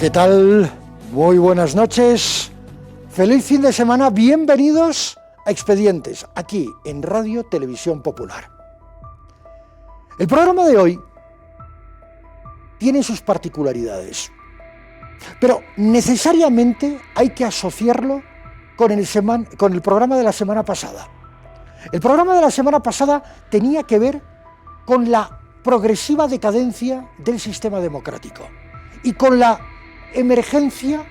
¿Qué tal? Muy buenas noches. Feliz fin de semana. Bienvenidos a Expedientes, aquí en Radio Televisión Popular. El programa de hoy tiene sus particularidades, pero necesariamente hay que asociarlo con el programa de la semana pasada. El programa de la semana pasada tenía que ver con la progresiva decadencia del sistema democrático y con la emergencia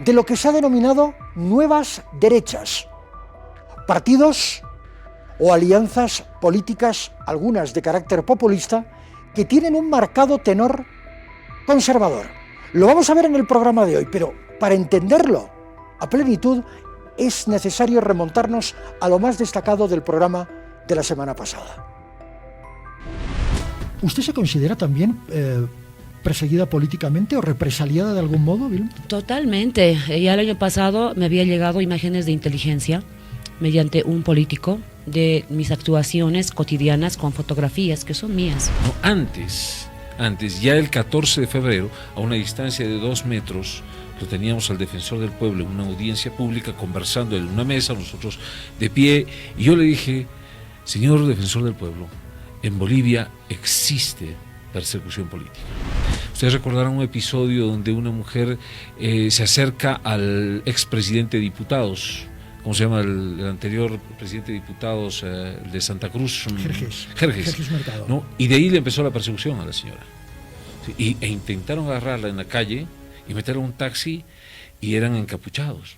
de lo que se ha denominado nuevas derechas, partidos o alianzas políticas, algunas de carácter populista, que tienen un marcado tenor conservador. Lo vamos a ver en el programa de hoy, pero para entenderlo a plenitud es necesario remontarnos a lo más destacado del programa de la semana pasada. ¿Usted se considera también perseguida políticamente o represaliada de algún modo, Vilma? Totalmente. Ya el año pasado me había llegado imágenes de inteligencia mediante un político de mis actuaciones cotidianas con fotografías que son mías. No, antes, ya el 14 de febrero, a una distancia de 2 metros, lo teníamos al defensor del pueblo en una audiencia pública conversando en una mesa, nosotros de pie, y yo le dije: señor defensor del pueblo, en Bolivia existe persecución política. Ustedes recordarán un episodio donde una mujer se acerca al expresidente de diputados, ¿cómo se llama el anterior presidente de diputados de Santa Cruz? Jerjes Mercado. ¿No? Y de ahí le empezó la persecución a la señora. Sí, e intentaron agarrarla en la calle y meterla en un taxi y eran encapuchados.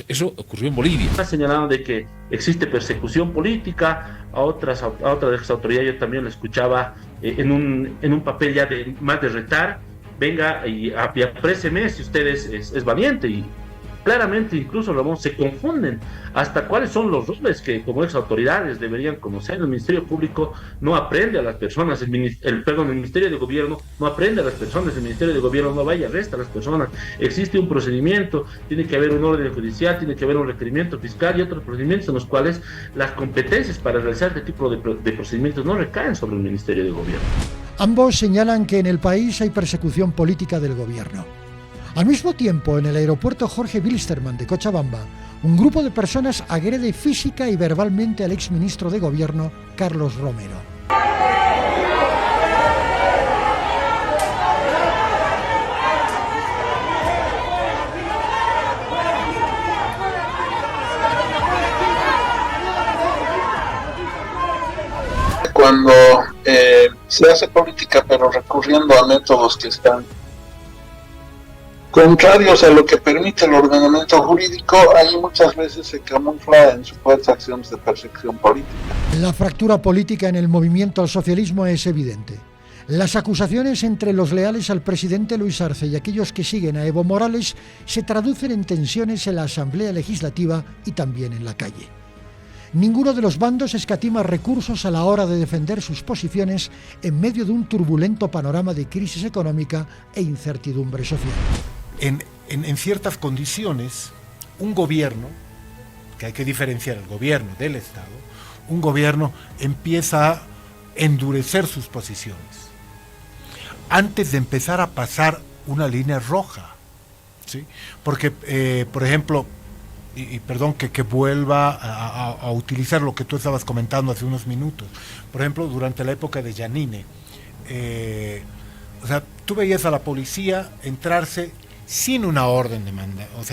Eso ocurrió en Bolivia. Está señalando de que existe persecución política. A otras de las autoridades yo también lo escuchaba en un papel ya más de retar. Venga y aprécieme si usted es valiente. Y claramente incluso, Ramón, se confunden hasta cuáles son los roles que como ex autoridades deberían conocer. El Ministerio Público no aprende a las personas, el Ministerio de Gobierno no aprende a las personas, el Ministerio de Gobierno no vaya y arresta a las personas. Existe un procedimiento, tiene que haber un orden judicial, tiene que haber un requerimiento fiscal y otros procedimientos en los cuales las competencias para realizar este tipo de procedimientos no recaen sobre el Ministerio de Gobierno. Ambos señalan que en el país hay persecución política del gobierno. Al mismo tiempo, en el aeropuerto Jorge Wilstermann de Cochabamba, un grupo de personas agrede física y verbalmente al exministro de Gobierno, Carlos Romero. Cuando se hace política, pero recurriendo a métodos que están contrarios a lo que permite el ordenamiento jurídico, ahí muchas veces se camufla en supuestas acciones de persecución política. La fractura política en el movimiento al socialismo es evidente. Las acusaciones entre los leales al presidente Luis Arce y aquellos que siguen a Evo Morales se traducen en tensiones en la Asamblea Legislativa y también en la calle. Ninguno de los bandos escatima recursos a la hora de defender sus posiciones en medio de un turbulento panorama de crisis económica e incertidumbre social. En ciertas condiciones, un gobierno, que hay que diferenciar el gobierno del Estado, un gobierno empieza a endurecer sus posiciones antes de empezar a pasar una línea roja, ¿sí? Porque, por ejemplo, y perdón que vuelva a utilizar lo que tú estabas comentando hace unos minutos, por ejemplo, durante la época de Yanine, o sea, tú veías a la policía entrarse sin una orden de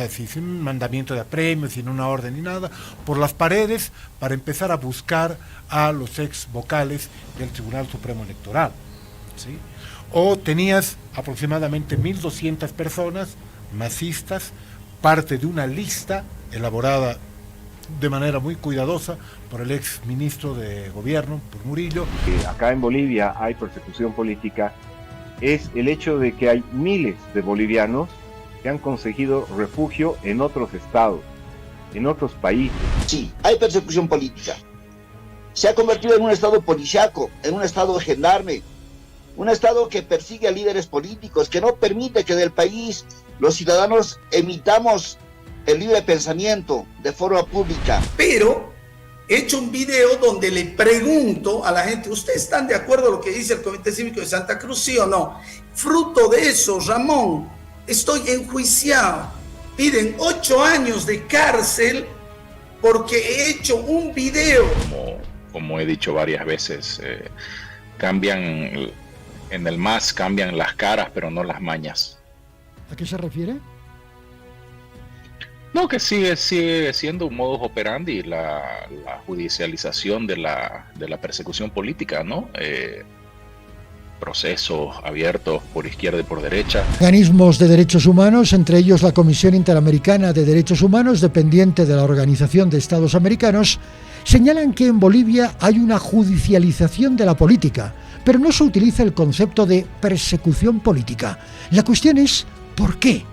sin un mandamiento de apremio, sin una orden ni nada, por las paredes para empezar a buscar a los ex vocales del Tribunal Supremo Electoral, ¿sí? O tenías aproximadamente 1.200 personas masistas, parte de una lista elaborada de manera muy cuidadosa por el ex ministro de Gobierno, por Murillo. Acá en Bolivia hay persecución política, es el hecho de que hay miles de bolivianos que han conseguido refugio en otros estados, en otros países. Sí, hay persecución política. Se ha convertido en un estado policiaco, en un estado gendarme, un estado que persigue a líderes políticos, que no permite que del país los ciudadanos emitamos el libre pensamiento de forma pública. Pero he hecho un video donde le pregunto a la gente: ¿ustedes están de acuerdo con lo que dice el Comité Cívico de Santa Cruz, sí o no? Fruto de eso, Ramón, estoy enjuiciado. Piden 8 años de cárcel porque he hecho un video. Como he dicho varias veces, cambian en el MAS, cambian las caras, pero no las mañas. ¿A qué se refiere? No, que sigue siendo un modus operandi la judicialización de la persecución política, ¿no? Procesos abiertos por izquierda y por derecha. Organismos de derechos humanos, entre ellos la Comisión Interamericana de Derechos Humanos, dependiente de la Organización de Estados Americanos, señalan que en Bolivia hay una judicialización de la política, pero no se utiliza el concepto de persecución política. La cuestión es, ¿por qué?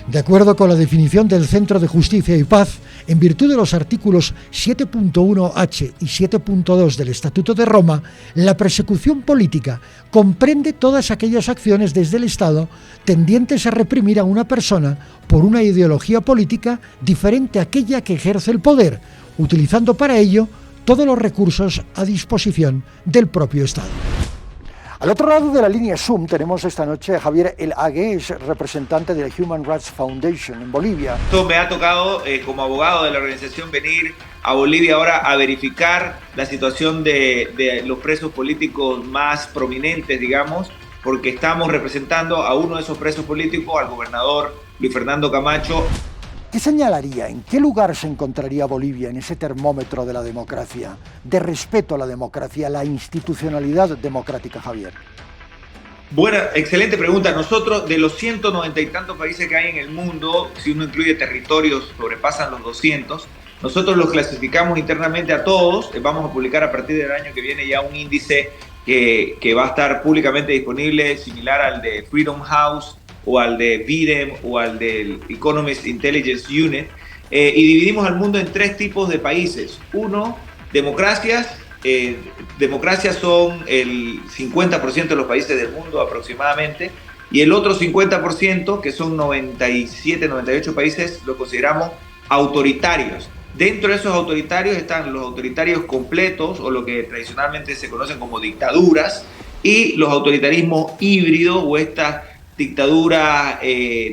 De acuerdo con la definición del Centro de Justicia y Paz, en virtud de los artículos 7.1h y 7.2 del Estatuto de Roma, la persecución política comprende todas aquellas acciones desde el Estado tendientes a reprimir a una persona por una ideología política diferente a aquella que ejerce el poder, utilizando para ello todos los recursos a disposición del propio Estado. Al otro lado de la línea Zoom tenemos esta noche a Javier El Agués, representante de la Human Rights Foundation en Bolivia. Me ha tocado como abogado de la organización venir a Bolivia ahora a verificar la situación de los presos políticos más prominentes, digamos, porque estamos representando a uno de esos presos políticos, al gobernador Luis Fernando Camacho. ¿Qué señalaría? ¿En qué lugar se encontraría Bolivia en ese termómetro de la democracia, de respeto a la democracia, la institucionalidad democrática, Javier? Buena, excelente pregunta. Nosotros, de los 190 y tantos países que hay en el mundo, si uno incluye territorios, sobrepasan los 200. Nosotros los clasificamos internamente a todos. Vamos a publicar a partir del año que viene ya un índice que va a estar públicamente disponible, similar al de Freedom House, o al de VIDEM o al del Economist Intelligence Unit, y dividimos al mundo en 3 tipos de países. Uno, democracias. Democracias son el 50% de los países del mundo aproximadamente, y el otro 50%, que son 97, 98 países, lo consideramos autoritarios. Dentro de esos autoritarios están los autoritarios completos, o lo que tradicionalmente se conocen como dictaduras, y los autoritarismos híbridos, o estas dictadura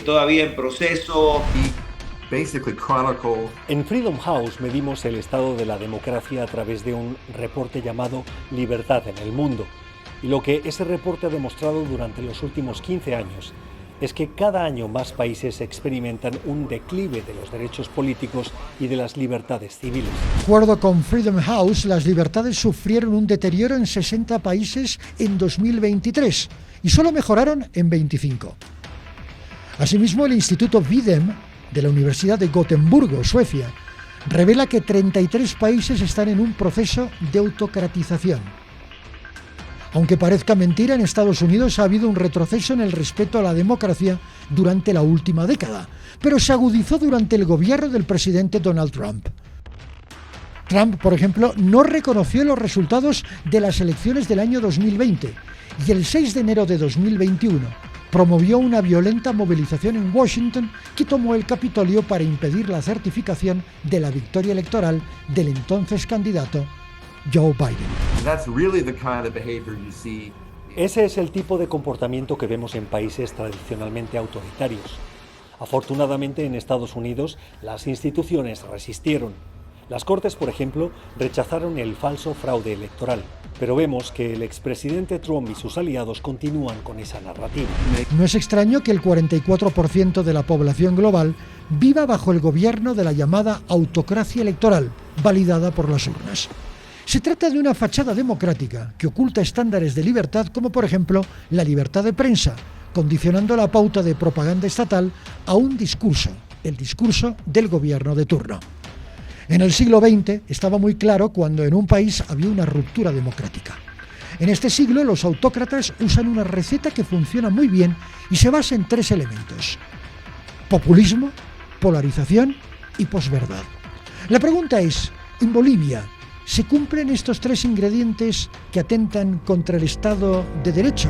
todavía en proceso. En Freedom House medimos el estado de la democracia a través de un reporte llamado Libertad en el Mundo. Y lo que ese reporte ha demostrado durante los últimos 15 años es que cada año más países experimentan un declive de los derechos políticos y de las libertades civiles. De acuerdo con Freedom House, las libertades sufrieron un deterioro en 60 países en 2023 y solo mejoraron en 25. Asimismo, el Instituto VIDEM de la Universidad de Gotemburgo, Suecia, revela que 33 países están en un proceso de autocratización. Aunque parezca mentira, en Estados Unidos ha habido un retroceso en el respeto a la democracia durante la última década, pero se agudizó durante el gobierno del presidente Donald Trump. Trump, por ejemplo, no reconoció los resultados de las elecciones del año 2020 y el 6 de enero de 2021 promovió una violenta movilización en Washington que tomó el Capitolio para impedir la certificación de la victoria electoral del entonces candidato Joe Biden. Ese es el tipo de comportamiento que vemos en países tradicionalmente autoritarios. Afortunadamente, en Estados Unidos, las instituciones resistieron. Las Cortes, por ejemplo, rechazaron el falso fraude electoral, pero vemos que el expresidente Trump y sus aliados continúan con esa narrativa. No es extraño que el 44% de la población global viva bajo el gobierno de la llamada autocracia electoral, validada por las urnas. Se trata de una fachada democrática que oculta estándares de libertad como, por ejemplo, la libertad de prensa, condicionando la pauta de propaganda estatal a un discurso, el discurso del gobierno de turno. En el siglo XX estaba muy claro cuando en un país había una ruptura democrática. En este siglo los autócratas usan una receta que funciona muy bien y se basa en 3 elementos: populismo, polarización y posverdad. La pregunta es, ¿en Bolivia se cumplen estos 3 ingredientes que atentan contra el Estado de Derecho?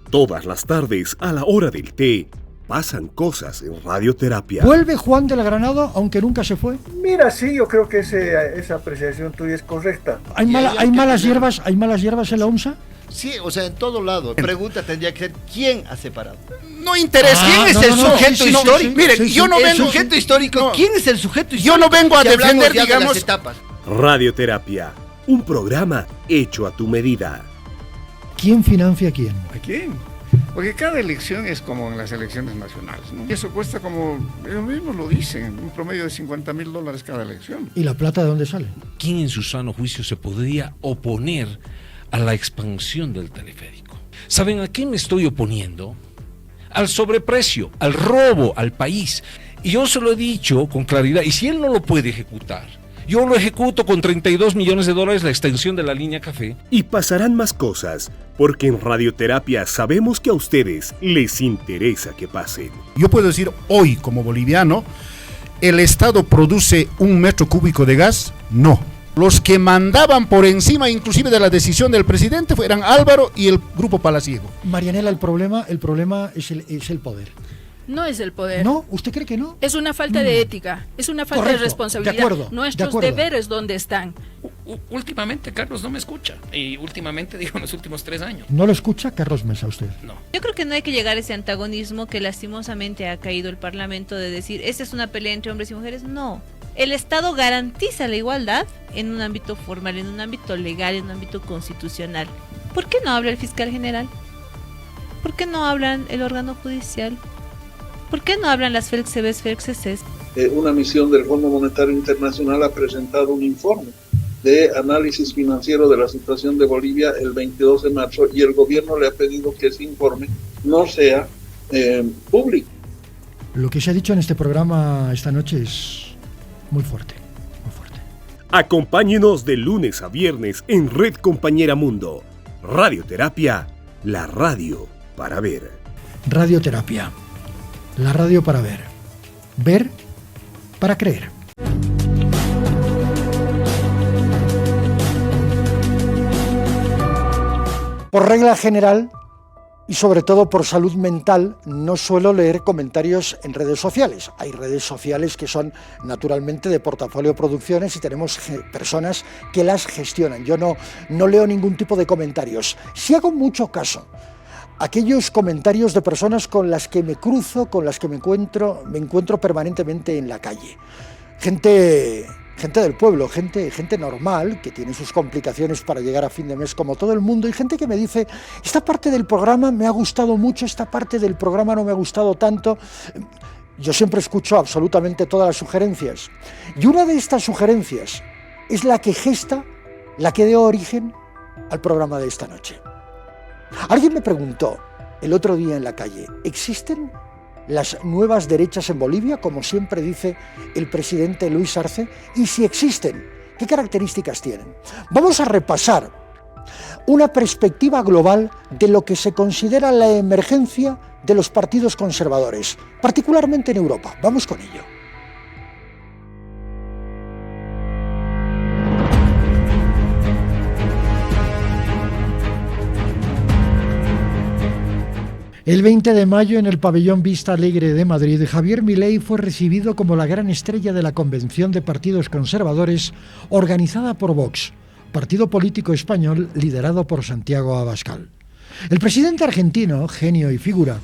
Todas las tardes, a la hora del té, pasan cosas en Radioterapia. ¿Vuelve Juan de la Granada, aunque nunca se fue? Mira, sí, yo creo que esa apreciación tuya es correcta. ¿Hay malas hierbas en la OMSA? Sí, o sea, en todo lado. La pregunta tendría que ser, ¿quién ha separado? No interesa, ¿quién es el sujeto histórico? Miren, yo no vengo... ¿Sujeto histórico? ¿Quién es el sujeto histórico? Yo no vengo a defender, digamos... Radioterapia, un programa hecho a tu medida. ¿Quién financia a quién? ¿A quién? Porque cada elección es como en las elecciones nacionales, ¿no? Y eso cuesta como, ellos mismos lo dicen, un promedio de $50,000 cada elección. ¿Y la plata de dónde sale? ¿Quién en su sano juicio se podría oponer a la expansión del teleférico? ¿Saben a qué me estoy oponiendo? Al sobreprecio, al robo al país. Y yo se lo he dicho con claridad, y si él no lo puede ejecutar, yo lo ejecuto con $32 millones la extensión de la línea café. Y pasarán más cosas, porque en Radioterapia sabemos que a ustedes les interesa que pasen. Yo puedo decir hoy, como boliviano, ¿el Estado produce 1 metro cúbico de gas? No. Los que mandaban por encima inclusive de la decisión del presidente eran Álvaro y el Grupo Palaciego. Marianela, el problema es el poder. No es el poder. ¿No? ¿Usted cree que no? Es una falta de ética, es una falta de responsabilidad. De acuerdo, Nuestros deberes, ¿dónde están? Últimamente Carlos no me escucha, y últimamente digo en los últimos 3 años. ¿No lo escucha Carlos Mesa usted? No. Yo creo que no hay que llegar a ese antagonismo que lastimosamente ha caído el Parlamento de decir, esta es una pelea entre hombres y mujeres. No. El Estado garantiza la igualdad en un ámbito formal, en un ámbito legal, en un ámbito constitucional. ¿Por qué no habla el fiscal general? ¿Por qué no hablan el órgano judicial? ¿Por qué no hablan las FELCCBs, FELCCs? Una misión del Fondo Monetario Internacional ha presentado un informe de análisis financiero de la situación de Bolivia el 22 de marzo y el gobierno le ha pedido que ese informe no sea público. Lo que se ha dicho en este programa esta noche es muy fuerte, muy fuerte. Acompáñenos de lunes a viernes en Red Compañera Mundo. Radioterapia, la radio para ver. Radioterapia, la radio para ver. Ver para creer. Por regla general, y sobre todo por salud mental, no suelo leer comentarios en redes sociales. Hay redes sociales que son naturalmente de Portafolio Producciones y tenemos personas que las gestionan. Yo no leo ningún tipo de comentarios. Si hago mucho caso aquellos comentarios de personas con las que me cruzo, con las que me encuentro permanentemente en la calle. Gente del pueblo, gente normal, que tiene sus complicaciones para llegar a fin de mes como todo el mundo, y gente que me dice, esta parte del programa me ha gustado mucho, esta parte del programa no me ha gustado tanto. Yo siempre escucho absolutamente todas las sugerencias, y una de estas sugerencias es la que gesta, la que dio origen al programa de esta noche. Alguien me preguntó el otro día en la calle, ¿existen las nuevas derechas en Bolivia, como siempre dice el presidente Luis Arce? Y si existen, ¿qué características tienen? Vamos a repasar una perspectiva global de lo que se considera la emergencia de los partidos conservadores, particularmente en Europa. Vamos con ello. El 20 de mayo, en el pabellón Vista Alegre de Madrid, Javier Milei fue recibido como la gran estrella de la Convención de Partidos Conservadores organizada por Vox, partido político español liderado por Santiago Abascal. El presidente argentino, genio y figura,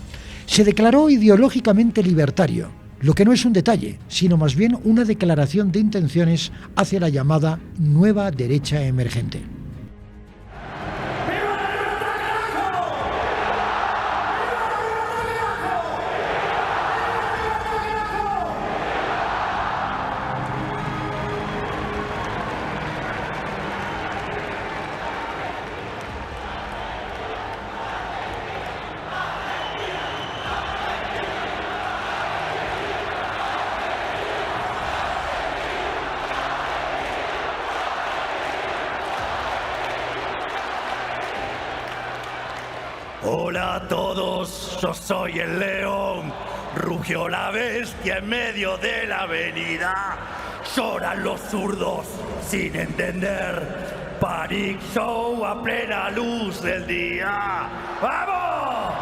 se declaró ideológicamente libertario, lo que no es un detalle, sino más bien una declaración de intenciones hacia la llamada nueva derecha emergente. Hola a todos, yo soy el león. Rugió la bestia en medio de la avenida. Lloran los zurdos sin entender. Panic Show a plena luz del día. ¡Vamos!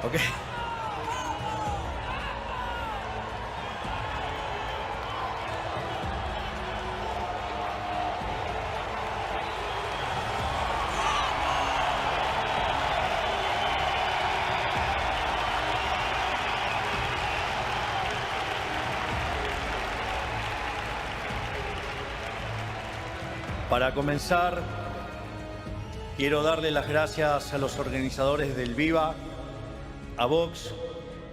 Ok. Para comenzar, quiero darle las gracias a los organizadores del Viva, a Vox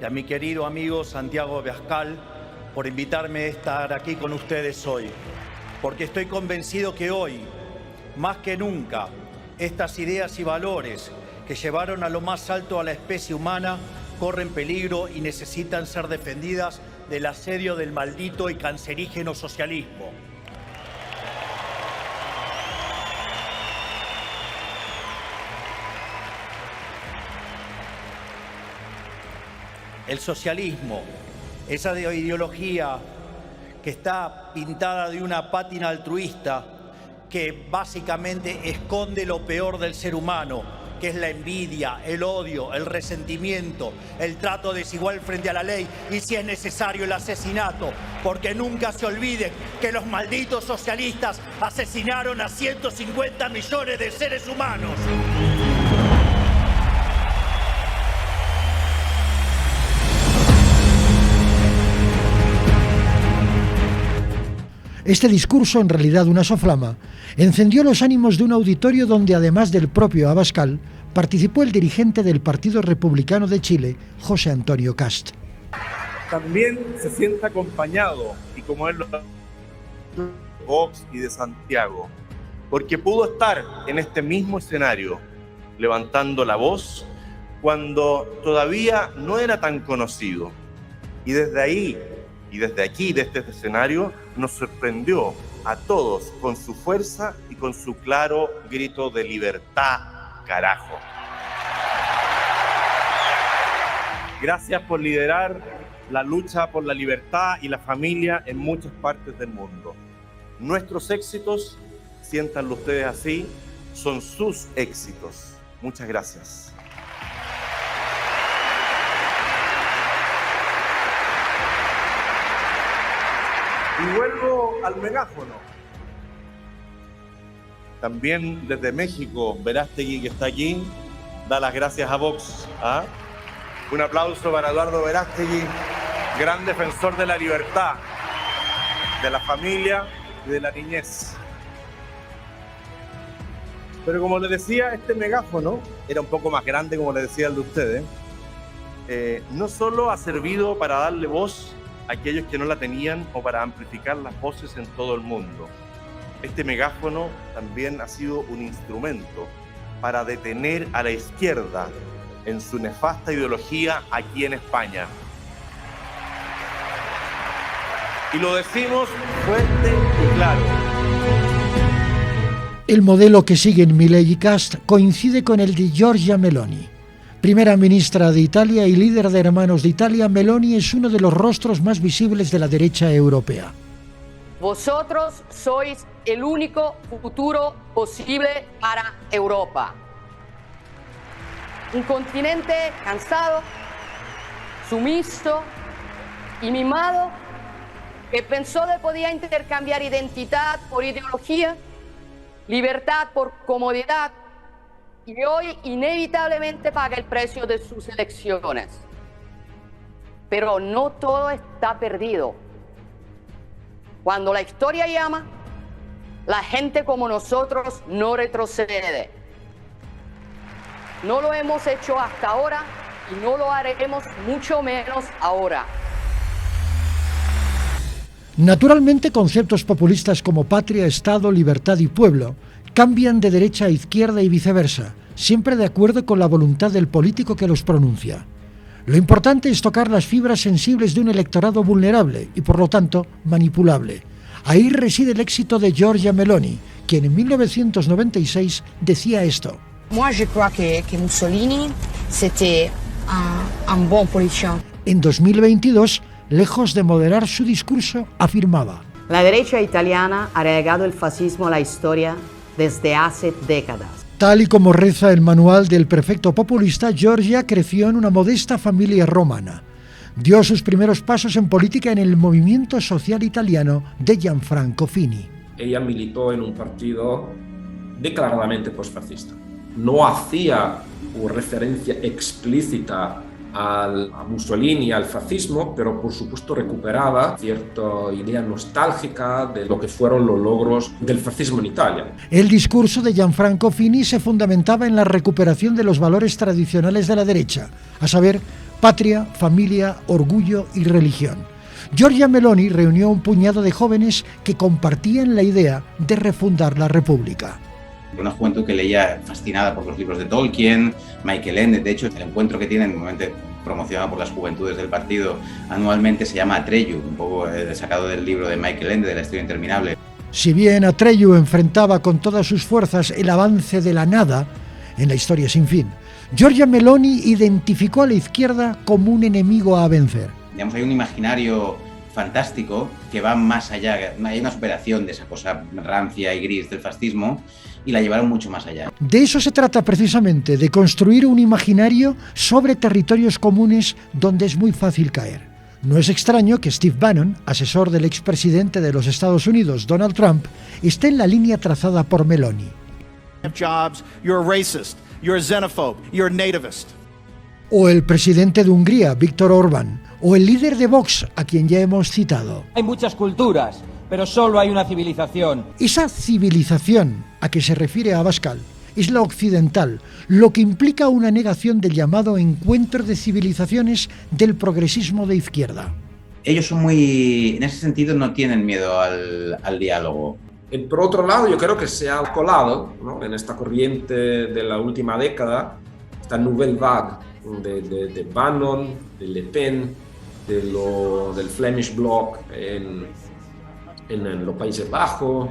y a mi querido amigo Santiago Abascal por invitarme a estar aquí con ustedes hoy. Porque estoy convencido que hoy, más que nunca, estas ideas y valores que llevaron a lo más alto a la especie humana corren peligro y necesitan ser defendidas del asedio del maldito y cancerígeno socialismo. El socialismo, esa ideología que está pintada de una pátina altruista que básicamente esconde lo peor del ser humano, que es la envidia, el odio, el resentimiento, el trato desigual frente a la ley y, si es necesario, el asesinato, porque nunca se olviden que los malditos socialistas asesinaron a 150 millones de seres humanos. Este discurso, en realidad una soflama, encendió los ánimos de un auditorio donde, además del propio Abascal, participó el dirigente del Partido Republicano de Chile, José Antonio Kast. También se siente acompañado, y como él lo de Vox y de Santiago, porque pudo estar en este mismo escenario, levantando la voz, cuando todavía no era tan conocido. Y desde ahí, y desde aquí, desde este escenario, nos sorprendió a todos con su fuerza y con su claro grito de libertad, carajo. Gracias por liderar la lucha por la libertad y la familia en muchas partes del mundo. Nuestros éxitos, siéntanlo ustedes así, son sus éxitos. Muchas gracias. Y vuelvo al megáfono. También desde México, Verástegui, que está aquí, da las gracias a Vox. ¿Ah? Un aplauso para Eduardo Verástegui, gran defensor de la libertad, de la familia y de la niñez. Pero como les decía, este megáfono era un poco más grande, como les decía el de ustedes. No solo ha servido para darle voz a aquellos que no la tenían o para amplificar las voces en todo el mundo. Este megáfono también ha sido un instrumento para detener a la izquierda en su nefasta ideología aquí en España. Y lo decimos fuerte y claro. El modelo que siguen Milei y Kast coincide con el de Giorgia Meloni. Primera ministra de Italia y líder de Hermanos de Italia, Meloni es uno de los rostros más visibles de la derecha europea. Vosotros sois el único futuro posible para Europa. Un continente cansado, sumiso y mimado, que pensó que podía intercambiar identidad por ideología, libertad por comodidad, y hoy inevitablemente paga el precio de sus elecciones. Pero no todo está perdido. Cuando la historia llama, la gente como nosotros no retrocede. No lo hemos hecho hasta ahora y no lo haremos mucho menos ahora. Naturalmente, conceptos populistas como patria, Estado, libertad y pueblo cambian de derecha a izquierda y viceversa, siempre de acuerdo con la voluntad del político que los pronuncia. Lo importante es tocar las fibras sensibles de un electorado vulnerable y, por lo tanto, manipulable. Ahí reside el éxito de Giorgia Meloni, quien en 1996 decía esto. Moi, je crois que Mussolini, c'était un bon politicien. En 2022, lejos de moderar su discurso, afirmaba: La derecha italiana ha relegado el fascismo a la historia desde hace décadas. Tal y como reza el manual del prefecto populista, Giorgia creció en una modesta familia romana. Dio sus primeros pasos en política en el movimiento social italiano de Gianfranco Fini. Ella militó en un partido declaradamente posfascista. No hacía una referencia explícita a Mussolini y al fascismo, pero por supuesto recuperaba cierta idea nostálgica de lo que fueron los logros del fascismo en Italia. El discurso de Gianfranco Fini se fundamentaba en la recuperación de los valores tradicionales de la derecha, a saber, patria, familia, orgullo y religión. Giorgia Meloni reunió a un puñado de jóvenes que compartían la idea de refundar la República. Una juventud que leía fascinada por los libros de Tolkien, Michael Ende. De hecho, el encuentro que tienen, normalmente promocionado por las juventudes del partido, anualmente se llama Atreyu, un poco sacado del libro de Michael Ende, de La historia interminable. Si bien Atreyu enfrentaba con todas sus fuerzas el avance de la nada en la historia sin fin, Giorgia Meloni identificó a la izquierda como un enemigo a vencer. Digamos, hay un imaginario fantástico que va más allá, hay una superación de esa cosa rancia y gris del fascismo y la llevaron mucho más allá. De eso se trata precisamente, de construir un imaginario sobre territorios comunes donde es muy fácil caer. No es extraño que Steve Bannon, asesor del expresidente de los Estados Unidos, Donald Trump, esté en la línea trazada por Meloni. O el presidente de Hungría, Viktor Orbán, o el líder de Vox, a quien ya hemos citado. Hay muchas culturas, pero solo hay una civilización. Esa civilización a que se refiere Abascal es la occidental, lo que implica una negación del llamado encuentro de civilizaciones del progresismo de izquierda. Ellos son muy, en ese sentido, no tienen miedo al diálogo. Por otro lado, yo creo que se ha colado, ¿no?, en esta corriente de la última década, esta nouvelle vague de Bannon, de Le Pen, del Flemish Bloc en los Países Bajos.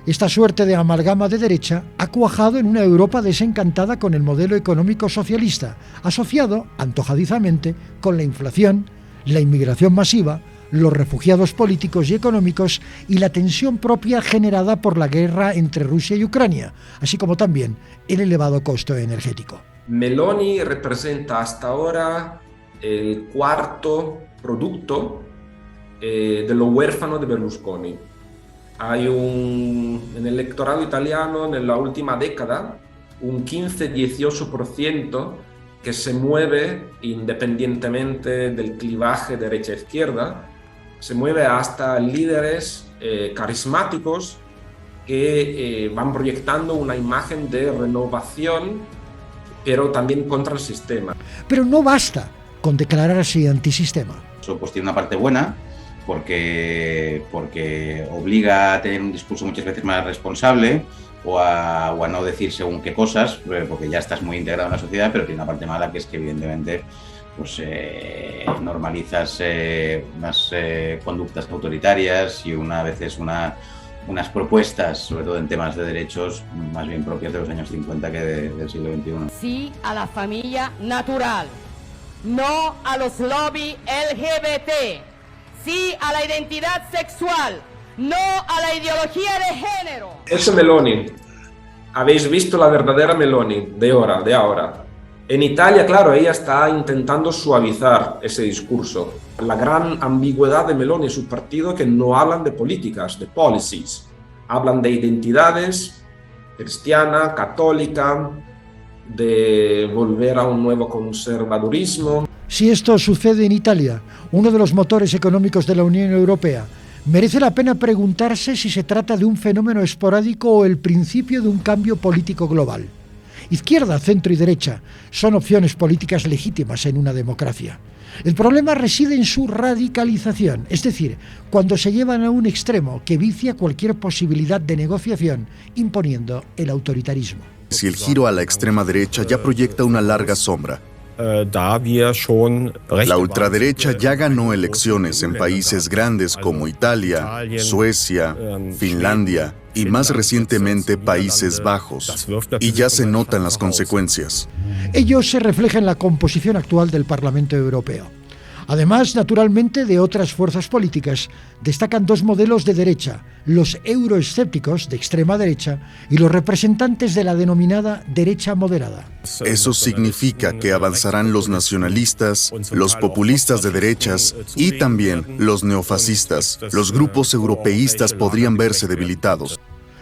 Esta suerte de amalgama de derecha ha cuajado en una Europa desencantada con el modelo económico socialista, asociado, antojadizamente, con la inflación, la inmigración masiva, los refugiados políticos y económicos y la tensión propia generada por la guerra entre Rusia y Ucrania, así como también el elevado costo energético. Meloni representa hasta ahora el cuarto producto de los huérfanos de Berlusconi. Hay en el electorado italiano, en la última década, un 15-18% que se mueve independientemente del clivaje derecha-izquierda, se mueve hasta líderes carismáticos que van proyectando una imagen de renovación, pero también contra el sistema. Pero no basta con declararse antisistema. Eso pues tiene una parte buena, porque obliga a tener un discurso muchas veces más responsable o a no decir según qué cosas, porque ya estás muy integrado en la sociedad, pero tiene una parte mala, que es que evidentemente pues normalizas unas conductas autoritarias y a veces unas propuestas, sobre todo en temas de derechos, más bien propias de los años 50 que del siglo XXI. Sí a la familia natural, no a los lobbies LGBT, sí a la identidad sexual, no a la ideología de género. Ese Meloni, habéis visto la verdadera Meloni de ahora. En Italia, claro, ella está intentando suavizar ese discurso. La gran ambigüedad de Meloni y su partido, que no hablan de políticas, de policies. Hablan de identidades, cristiana, católica, de volver a un nuevo conservadurismo. Si esto sucede en Italia, uno de los motores económicos de la Unión Europea, merece la pena preguntarse si se trata de un fenómeno esporádico o el principio de un cambio político global. Izquierda, centro y derecha son opciones políticas legítimas en una democracia. El problema reside en su radicalización, es decir, cuando se llevan a un extremo que vicia cualquier posibilidad de negociación, imponiendo el autoritarismo. Si el giro a la extrema derecha ya proyecta una larga sombra. La ultraderecha ya ganó elecciones en países grandes como Italia, Suecia, Finlandia y más recientemente Países Bajos, y ya se notan las consecuencias. Ello se refleja en la composición actual del Parlamento Europeo. Además, naturalmente, de otras fuerzas políticas, destacan dos modelos de derecha, los euroescépticos de extrema derecha y los representantes de la denominada derecha moderada. Eso significa que avanzarán los nacionalistas, los populistas de derechas y también los neofascistas. Los grupos europeístas podrían verse debilitados.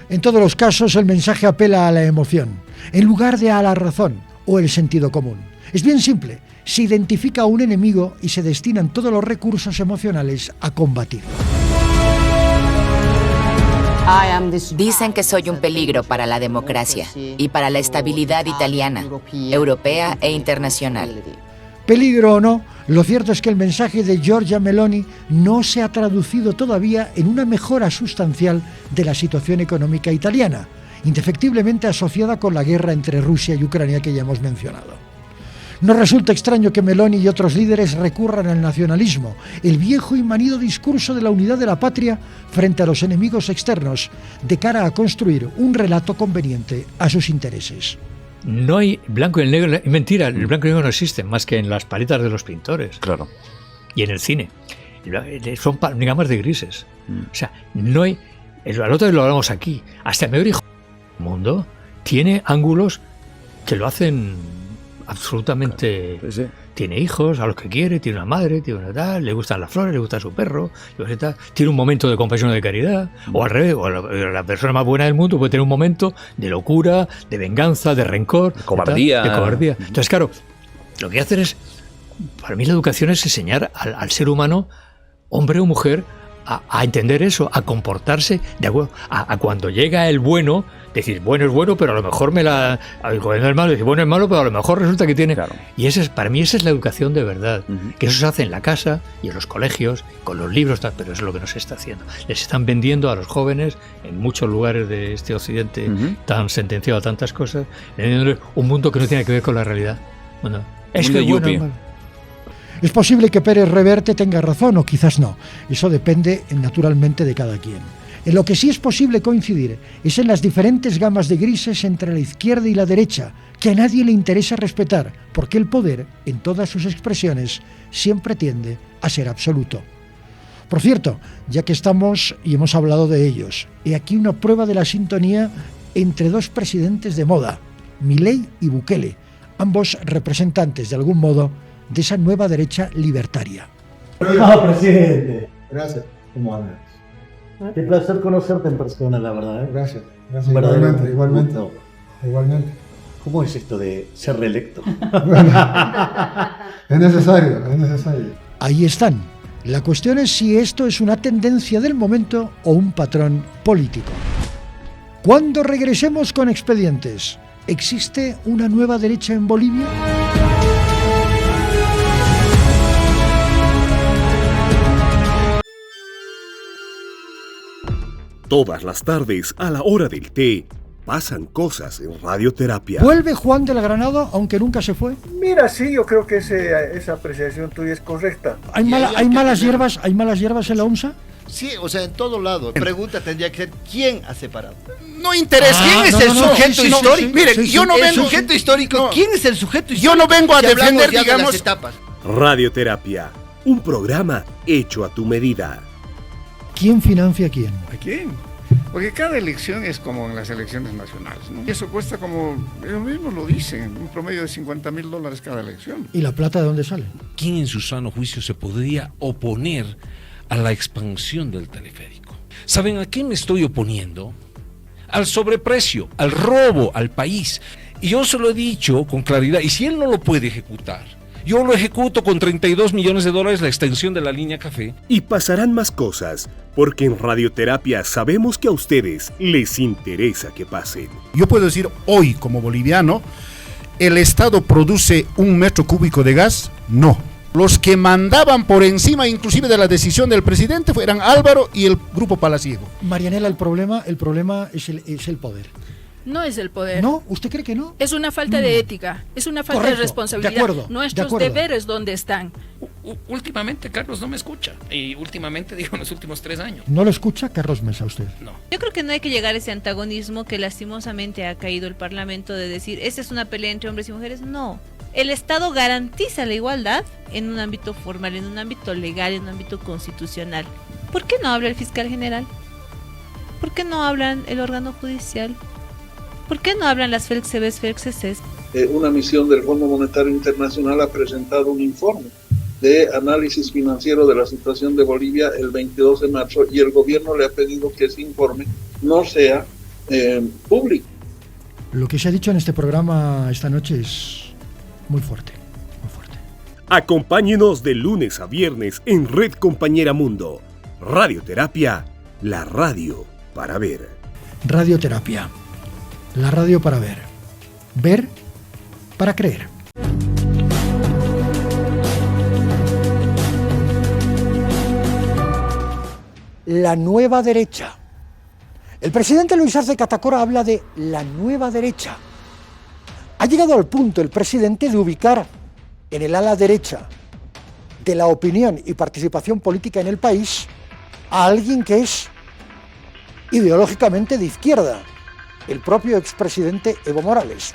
En todos los casos, el mensaje apela a la emoción, en lugar de a la razón o el sentido común. Es bien simple. Se identifica a un enemigo y se destinan todos los recursos emocionales a combatirlo. Dicen que soy un peligro para la democracia y para la estabilidad italiana, europea e internacional. Peligro o no, lo cierto es que el mensaje de Giorgia Meloni no se ha traducido todavía en una mejora sustancial de la situación económica italiana, indefectiblemente asociada con la guerra entre Rusia y Ucrania que ya hemos mencionado. No resulta extraño que Meloni y otros líderes recurran al nacionalismo, el viejo y manido discurso de la unidad de la patria frente a los enemigos externos, de cara a construir un relato conveniente a sus intereses. No hay blanco y negro, mentira, el blanco y negro no existe más que en las paletas de los pintores. Claro. Y en el cine. Son gamas de grises. O sea, no hay. Al otro lo hablamos aquí. Hasta el mejor hijo del mundo tiene ángulos que lo hacen absolutamente. Claro, sí. Tiene hijos a los que quiere, tiene una madre, tiene una tal, le gustan las flores, le gusta su perro, tiene un momento de compasión o de caridad, o al revés, o la persona más buena del mundo puede tener un momento de locura, de venganza, de rencor, de cobardía. Entonces, claro, lo que hacen es, para mí la educación es enseñar al ser humano, hombre o mujer, a entender eso, a comportarse de acuerdo, a cuando llega el bueno, decir bueno es bueno, pero a lo mejor cuando es malo, decir bueno es malo, pero a lo mejor resulta que tiene. Claro. Y para mí esa es la educación de verdad, que eso se hace en la casa y en los colegios, con los libros, pero eso es lo que no se está haciendo. Les están vendiendo a los jóvenes en muchos lugares de este occidente tan sentenciado a tantas cosas, un mundo que no tiene que ver con la realidad. Bueno, es que bueno es malo. Es posible que Pérez Reverte tenga razón o quizás no. Eso depende naturalmente de cada quien. En lo que sí es posible coincidir es en las diferentes gamas de grises entre la izquierda y la derecha, que a nadie le interesa respetar, porque el poder, en todas sus expresiones, siempre tiende a ser absoluto. Por cierto, ya que estamos y hemos hablado de ellos, he aquí una prueba de la sintonía entre dos presidentes de moda, Milei y Bukele, ambos representantes de algún modo de esa nueva derecha libertaria. Presidente. Gracias. ¿Cómo andas? Qué placer conocerte en persona, la verdad. Gracias. Igualmente. ¿Cómo es esto de ser reelecto? Es necesario. Ahí están. La cuestión es si esto es una tendencia del momento o un patrón político. Cuando regresemos con Expedientes, ¿existe una nueva derecha en Bolivia? Todas las tardes, a la hora del té, pasan cosas en Radioterapia. ¿Vuelve Juan del Granado, aunque nunca se fue? Mira, sí, yo creo que esa apreciación tuya es correcta. ¿Hay malas hierbas en la UMSA? Sí, o sea, en todo lado. Pregunta tendría que ser, ¿quién ha separado? No interesa. ¿Quién es el sujeto histórico? Miren, yo no vengo... sujeto histórico. ¿Quién es el sujeto histórico? Yo no vengo a defender, digamos... Radioterapia, un programa hecho a tu medida. ¿Quién financia a quién? ¿A quién? Porque cada elección es como en las elecciones nacionales, ¿no? Y eso cuesta como, ellos mismos lo dicen, un promedio de $50,000 cada elección. ¿Y la plata de dónde sale? ¿Quién en su sano juicio se podría oponer a la expansión del teleférico? ¿Saben a qué me estoy oponiendo? Al sobreprecio, al robo al país. Y yo se lo he dicho con claridad, y si él no lo puede ejecutar, yo lo ejecuto con $32 millones la extensión de la línea café. Y pasarán más cosas, porque en Radioterapia sabemos que a ustedes les interesa que pasen. Yo puedo decir hoy, como boliviano, ¿el Estado produce 1 metro cúbico de gas? No. Los que mandaban por encima inclusive de la decisión del presidente eran Álvaro y el Grupo Palaciego. Marianela, el problema es el poder. No es el poder. ¿No? ¿Usted cree que no? Es una falta de ética, es una falta de responsabilidad. De acuerdo, Nuestros deberes, ¿dónde están? Últimamente Carlos no me escucha. Y últimamente digo en los últimos 3 años. ¿No lo escucha Carlos Mesa usted? No. Yo creo que no hay que llegar a ese antagonismo que lastimosamente ha caído el Parlamento de decir, esta es una pelea entre hombres y mujeres. No. El Estado garantiza la igualdad en un ámbito formal, en un ámbito legal, en un ámbito constitucional. ¿Por qué no habla el fiscal general? ¿Por qué no hablan el órgano judicial? ¿Por qué no hablan las FELCSEBES, FELCSES? Una misión del Fondo Monetario Internacional ha presentado un informe de análisis financiero de la situación de Bolivia el 22 de marzo y el gobierno le ha pedido que ese informe no sea público. Lo que se ha dicho en este programa esta noche es muy fuerte, muy fuerte. Acompáñenos de lunes a viernes en Red Compañera Mundo. Radioterapia, la radio para ver. Radioterapia, la radio para ver. Ver para creer. La nueva derecha. El presidente Luis Arce Catacora habla de la nueva derecha. Ha llegado al punto el presidente de ubicar en el ala derecha de la opinión y participación política en el país a alguien que es ideológicamente de izquierda, el propio expresidente Evo Morales.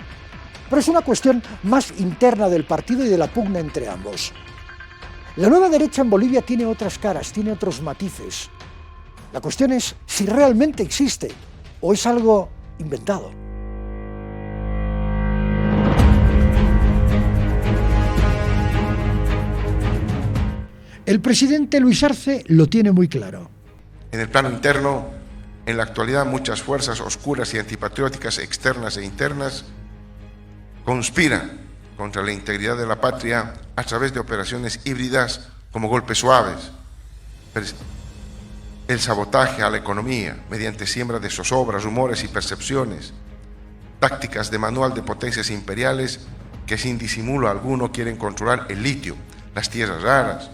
Pero es una cuestión más interna del partido y de la pugna entre ambos. La nueva derecha en Bolivia tiene otras caras, tiene otros matices. La cuestión es si realmente existe o es algo inventado. El presidente Luis Arce lo tiene muy claro. En el plano interno, en la actualidad muchas fuerzas oscuras y antipatrióticas externas e internas conspiran contra la integridad de la patria a través de operaciones híbridas como golpes suaves, el sabotaje a la economía mediante siembra de zozobras, rumores y percepciones, tácticas de manual de potencias imperiales que sin disimulo alguno quieren controlar el litio, las tierras raras,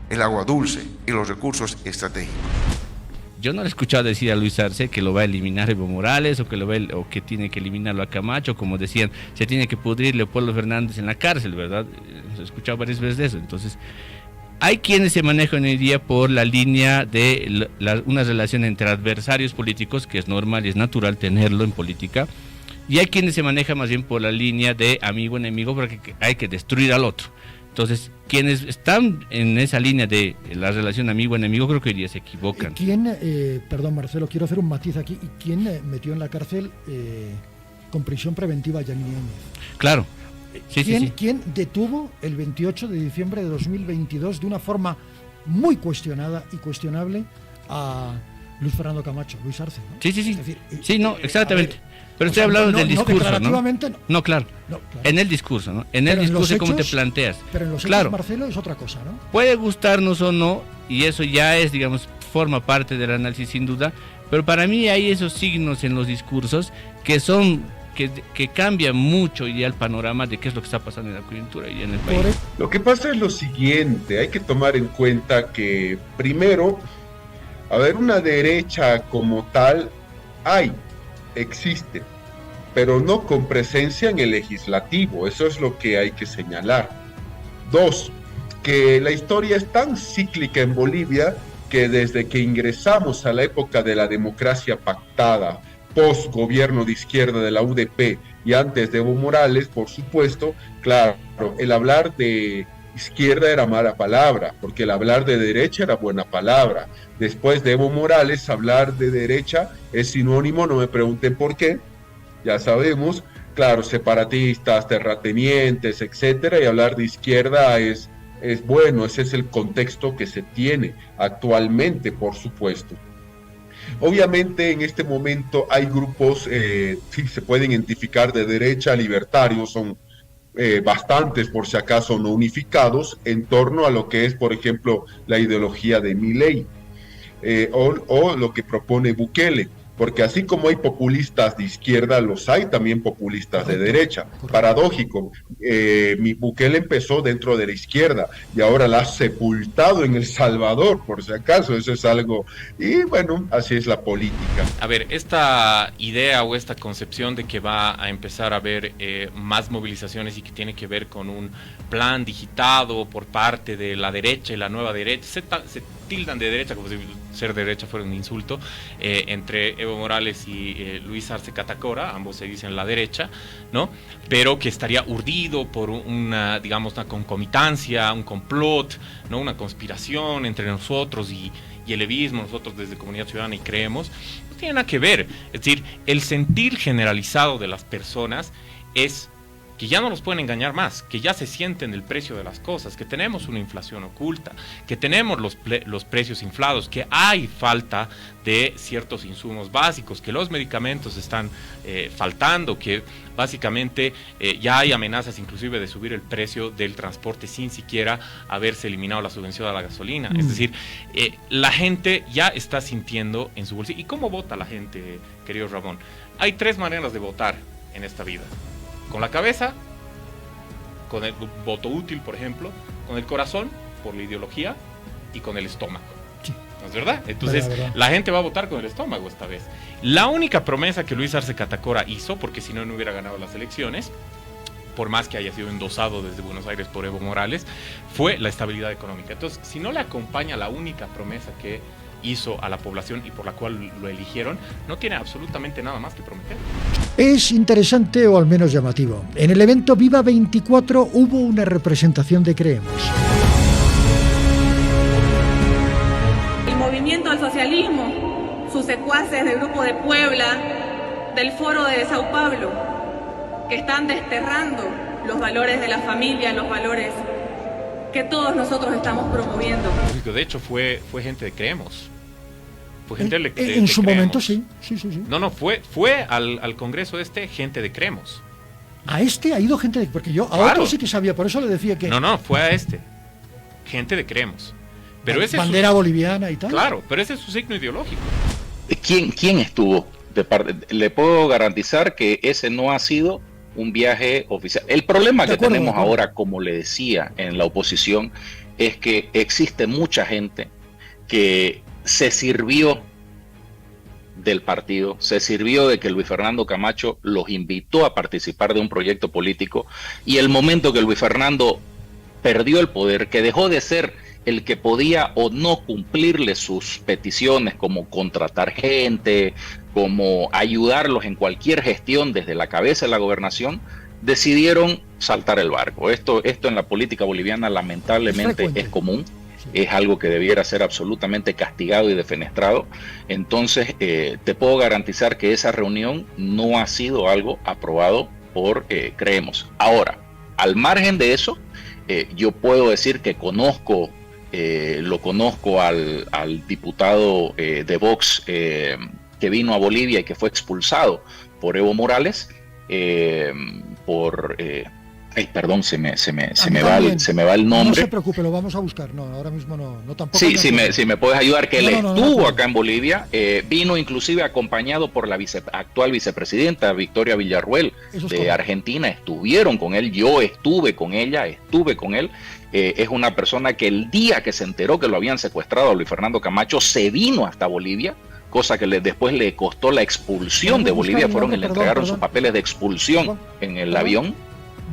el agua dulce y los recursos estratégicos. Yo no le he escuchado decir a Luis Arce que lo va a eliminar Evo Morales o que tiene que eliminarlo a Camacho, como decían, se tiene que pudrir Leopoldo Fernández en la cárcel, ¿verdad? Hemos escuchado varias veces de eso. Entonces, hay quienes se manejan hoy día por la línea de una relación entre adversarios políticos, que es normal y es natural tenerlo en política, y hay quienes se manejan más bien por la línea de amigo-enemigo, porque hay que destruir al otro. Entonces, quienes están en esa línea de la relación amigo-enemigo, creo que hoy día se equivocan. Perdón Marcelo, quiero hacer un matiz aquí, ¿quién metió en la cárcel con prisión preventiva a Yanine Áñez? Claro. Sí. ¿Quién detuvo el 28 de diciembre de 2022 de una forma muy cuestionada y cuestionable a Luis Fernando Camacho, Luis Arce, ¿no? Sí. Es decir, Exactamente. Pero estoy hablando del discurso, ¿no? No, claro. En el discurso, ¿no? En el discurso, ¿cómo te planteas? Pero en los hechos, Marcelo, es otra cosa, ¿no? Puede gustarnos o no, y eso ya es, digamos, forma parte del análisis sin duda, pero para mí hay esos signos en los discursos que son que cambia mucho ya el panorama de qué es lo que está pasando en la coyuntura y en el país. Lo que pasa es lo siguiente, hay que tomar en cuenta que primero, una derecha como tal existe, pero no con presencia en el legislativo, eso es lo que hay que señalar. Dos, que la historia es tan cíclica en Bolivia que desde que ingresamos a la época de la democracia pactada, post gobierno de izquierda de la UDP y antes de Evo Morales, por supuesto, claro, el hablar de izquierda era mala palabra, porque el hablar de derecha era buena palabra. Después de Evo Morales, hablar de derecha es sinónimo, no me pregunten por qué, ya sabemos, claro, separatistas, terratenientes, etcétera, y hablar de izquierda es bueno, ese es el contexto que se tiene actualmente, por supuesto. Obviamente en este momento hay grupos, sí se pueden identificar de derecha, libertarios, son bastantes por si acaso no unificados, en torno a lo que es, por ejemplo, la ideología de Milei o lo que propone Bukele. Porque así como hay populistas de izquierda, los hay también populistas de derecha. Paradójico, Bukele empezó dentro de la izquierda y ahora la ha sepultado en El Salvador, por si acaso, eso es algo... Y bueno, así es la política. A ver, esta idea o esta concepción de que va a empezar a haber más movilizaciones y que tiene que ver con un plan digitado por parte de la derecha y la nueva derecha, tildan de derecha, como si ser de derecha fuera un insulto, entre Evo Morales y Luis Arce Catacora, ambos se dicen la derecha, ¿no? Pero que estaría urdido por una, digamos, una concomitancia, un complot, ¿no? Una conspiración entre nosotros y el evismo, nosotros desde Comunidad Ciudadana y Creemos, no tiene nada que ver. Es decir, el sentir generalizado de las personas es que ya no los pueden engañar más, que ya se sienten el precio de las cosas, que tenemos una inflación oculta, que tenemos los precios inflados, que hay falta de ciertos insumos básicos, que los medicamentos están faltando, que básicamente ya hay amenazas inclusive de subir el precio del transporte sin siquiera haberse eliminado la subvención a la gasolina. Es decir, la gente ya está sintiendo en su bolsillo. ¿Y cómo vota la gente, querido Ramón? Hay 3 maneras de votar en esta vida. Con la cabeza, con el voto útil, por ejemplo, con el corazón, por la ideología, y con el estómago. Sí. ¿No es verdad? Entonces, la gente va a votar con el estómago esta vez. La única promesa que Luis Arce Catacora hizo, porque si no, no hubiera ganado las elecciones, por más que haya sido endosado desde Buenos Aires por Evo Morales, fue la estabilidad económica. Entonces, si no le acompaña la única promesa que hizo a la población y por la cual lo eligieron, no tiene absolutamente nada más que prometer. Es interesante o al menos llamativo. En el evento Viva 24 hubo una representación de Creemos. El movimiento al socialismo, sus secuaces del Grupo de Puebla, del Foro de Sao Paulo, que están desterrando los valores de la familia, los valores que todos nosotros estamos promoviendo. De hecho, fue gente de Creemos. Fue gente en su Creemos. momento, sí. No, fue al congreso gente de Creemos. ¿A este ha ido gente de...? Porque yo a otro sí que sabía, por eso le decía que... No, fue a gente de Creemos. Pero ese bandera boliviana y tal. Claro, pero ese es su signo ideológico. ¿Quién estuvo de parte? Le puedo garantizar que ese no ha sido un viaje oficial. El problema que tenemos ahora, como le decía en la oposición, es que existe mucha gente que se sirvió del partido, se sirvió de que Luis Fernando Camacho los invitó a participar de un proyecto político, y el momento que Luis Fernando perdió el poder, que dejó de ser el que podía o no cumplirle sus peticiones, como contratar gente, como ayudarlos en cualquier gestión desde la cabeza de la gobernación, decidieron saltar el barco. Esto en la política boliviana lamentablemente es común. Es algo que debiera ser absolutamente castigado y defenestrado. Entonces, te puedo garantizar que esa reunión no ha sido algo aprobado por Creemos. Ahora, al margen de eso, yo puedo decir que lo conozco al diputado de Vox que vino a Bolivia y que fue expulsado por Evo Morales perdón, se me va el nombre. No se preocupe, lo vamos a buscar. No, ahora mismo no tampoco. Sí, si me puedes ayudar, que él estuvo acá en Bolivia, vino inclusive acompañado por la actual vicepresidenta Victoria Villarruel de Argentina. Estuvieron con él, yo estuve con él. Es una persona que el día que se enteró que lo habían secuestrado a Luis Fernando Camacho, se vino hasta Bolivia, cosa que después le costó la expulsión de Bolivia. Fueron y le entregaron sus papeles de expulsión en el avión.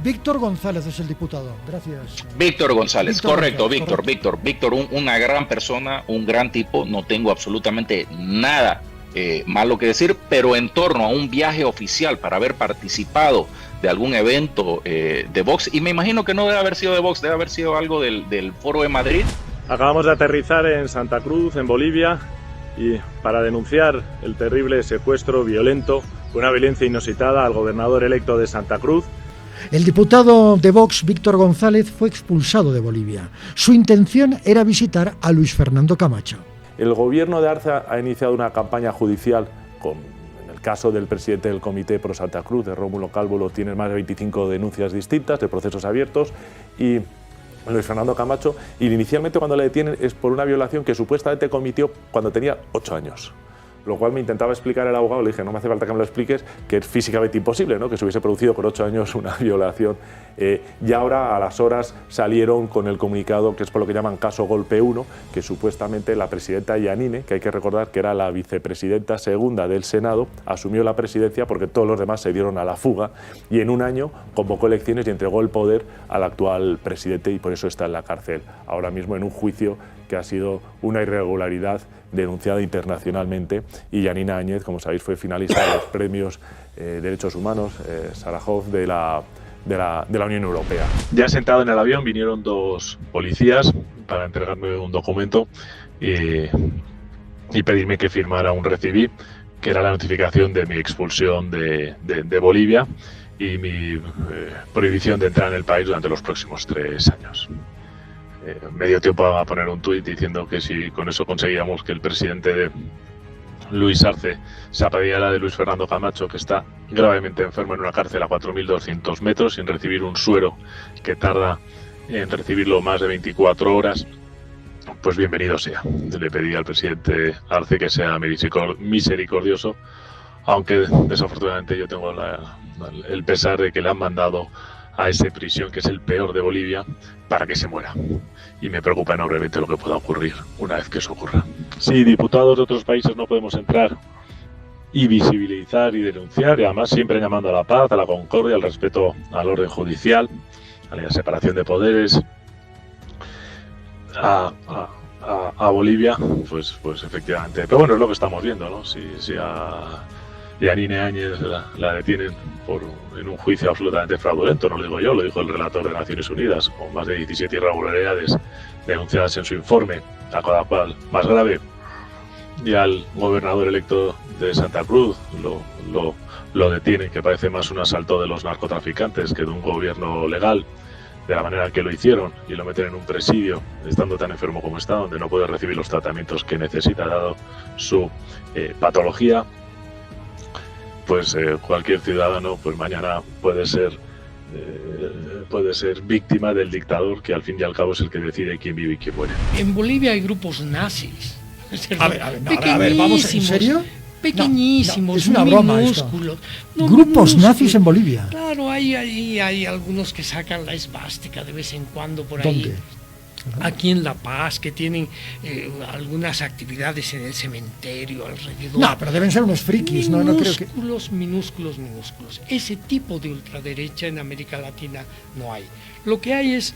Víctor González es el diputado, gracias. Víctor González, correcto, Víctor, una gran persona, un gran tipo, no tengo absolutamente nada malo que decir, pero en torno a un viaje oficial para haber participado de algún evento de Vox, y me imagino que no debe haber sido de Vox, debe haber sido algo del Foro de Madrid. Acabamos de aterrizar en Santa Cruz, en Bolivia, y para denunciar el terrible secuestro violento, una violencia inusitada al gobernador electo de Santa Cruz. El diputado de Vox, Víctor González, fue expulsado de Bolivia. Su intención era visitar a Luis Fernando Camacho. El gobierno de Arce ha iniciado una campaña judicial, en el caso del presidente del Comité Pro Santa Cruz, de Rómulo Calvo, tiene más de 25 denuncias distintas de procesos abiertos, y Luis Fernando Camacho, inicialmente cuando le detienen es por una violación que supuestamente cometió cuando tenía 8 años. Lo cual me intentaba explicar el abogado, le dije, no me hace falta que me lo expliques, que es físicamente imposible, ¿no? Que se hubiese producido con 8 años una violación. Y ahora, a las horas, salieron con el comunicado, que es por lo que llaman caso Golpe 1, que supuestamente la presidenta Yanine, que hay que recordar que era la vicepresidenta segunda del Senado, asumió la presidencia porque todos los demás se dieron a la fuga y en un año convocó elecciones y entregó el poder al actual presidente y por eso está en la cárcel, ahora mismo en un juicio que ha sido una irregularidad denunciada internacionalmente, y Yanina Áñez, como sabéis, fue finalista de los premios Derechos Humanos Sájarov de la Unión Europea. Ya sentado en el avión vinieron 2 policías para entregarme un documento y pedirme que firmara un recibí, que era la notificación de mi expulsión de Bolivia y mi prohibición de entrar en el país durante los próximos 3 años. Me dio tiempo a poner un tuit diciendo que si con eso conseguíamos que el presidente Luis Arce se apiadara de Luis Fernando Camacho, que está gravemente enfermo en una cárcel a 4.200 metros sin recibir un suero que tarda en recibirlo más de 24 horas, pues bienvenido sea. Le pedí al presidente Arce que sea misericordioso, aunque desafortunadamente yo tengo el pesar de que le han mandado a esa prisión, que es el peor de Bolivia, para que se muera. Y me preocupa enormemente lo que pueda ocurrir una vez que eso ocurra. Si diputados de otros países no podemos entrar y visibilizar y denunciar, y además siempre llamando a la paz, a la concordia, al respeto al orden judicial, a la separación de poderes, a Bolivia, pues efectivamente. Pero bueno, es lo que estamos viendo, ¿no? Si a Yanine Áñez la detienen en un juicio absolutamente fraudulento, no lo digo yo, lo dijo el relator de Naciones Unidas, con más de 17 irregularidades denunciadas en su informe, a cada cual más grave, y al gobernador electo de Santa Cruz lo detienen, que parece más un asalto de los narcotraficantes que de un gobierno legal, de la manera que lo hicieron, y lo meten en un presidio, estando tan enfermo como está, donde no puede recibir los tratamientos que necesita dado su patología. Pues cualquier ciudadano pues mañana puede ser víctima del dictador, que al fin y al cabo es el que decide quién vive y quién muere. En Bolivia hay grupos nazis. A ver, vamos, ¿en serio? Pequeñísimos, no, es una broma minúsculos. No, grupos nazis en Bolivia. Claro, hay algunos que sacan la esvástica de vez en cuando por ahí. ¿Dónde? Aquí en La Paz, que tienen algunas actividades en el cementerio alrededor. No, pero deben ser unos frikis, no creo que... Minúsculos. Ese tipo de ultraderecha en América Latina no hay. Lo que hay es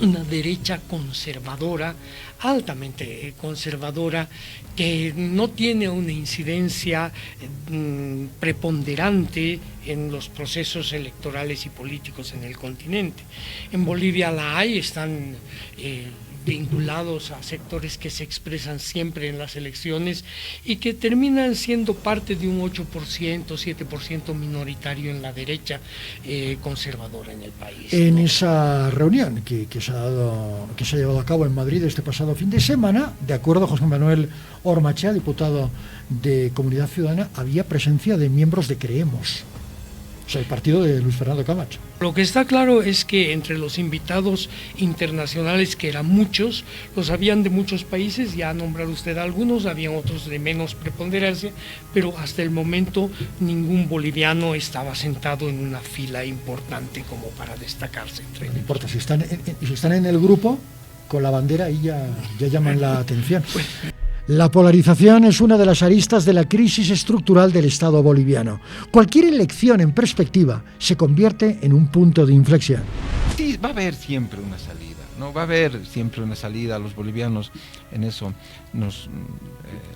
una derecha conservadora, altamente conservadora, que no tiene una incidencia preponderante en los procesos electorales y políticos en el continente. En Bolivia la hay, están vinculados a sectores que se expresan siempre en las elecciones y que terminan siendo parte de un 8%, 7% minoritario en la derecha conservadora en el país. En esa reunión que se ha llevado a cabo en Madrid este pasado fin de semana, de acuerdo a José Manuel Ormachea, diputado de Comunidad Ciudadana, había presencia de miembros de Creemos, o sea, el partido de Luis Fernando Camacho. Lo que está claro es que entre los invitados internacionales, que eran muchos, los habían de muchos países, ya ha nombrado usted algunos, habían otros de menos preponderancia, pero hasta el momento ningún boliviano estaba sentado en una fila importante como para destacarse entre ellos. No importa, si están en el grupo, con la bandera ahí ya llaman la atención. La polarización es una de las aristas de la crisis estructural del Estado boliviano. Cualquier elección en perspectiva se convierte en un punto de inflexión. Sí, va a haber siempre una salida, ¿no? Va a haber siempre una salida. Los bolivianos en eso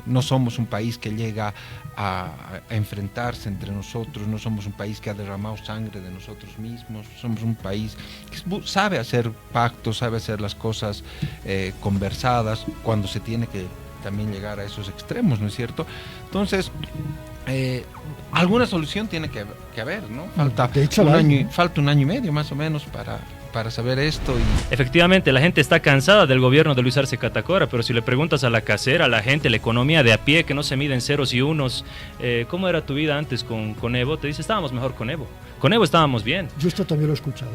no somos un país que llega a enfrentarse entre nosotros, no somos un país que ha derramado sangre de nosotros mismos, somos un país que sabe hacer pactos, sabe hacer las cosas conversadas cuando se tiene que también llegar a esos extremos, ¿no es cierto? Entonces, alguna solución tiene que haber, ¿no? Falta un año y medio más o menos para saber esto. Efectivamente, la gente está cansada del gobierno de Luis Arce Catacora, pero si le preguntas a la casera, a la gente, la economía de a pie, que no se mide en ceros y unos, ¿cómo era tu vida antes con Evo? Te dice, estábamos mejor con Evo. Con Evo estábamos bien. Yo esto también lo he escuchado.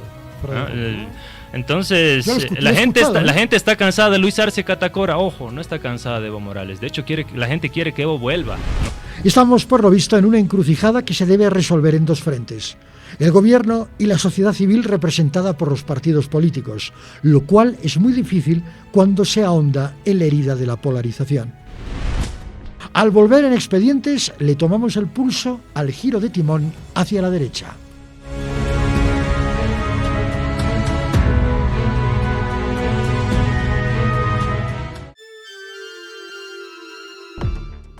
Entonces, la gente está cansada de Luis Arce Catacora. Ojo, no está cansada de Evo Morales. De hecho, la gente quiere que Evo vuelva. Estamos, por lo visto, en una encrucijada que se debe resolver en dos frentes: el gobierno y la sociedad civil representada por los partidos políticos, lo cual es muy difícil cuando se ahonda en la herida de la polarización. Al volver en Expedientes, le tomamos el pulso al giro de timón hacia la derecha.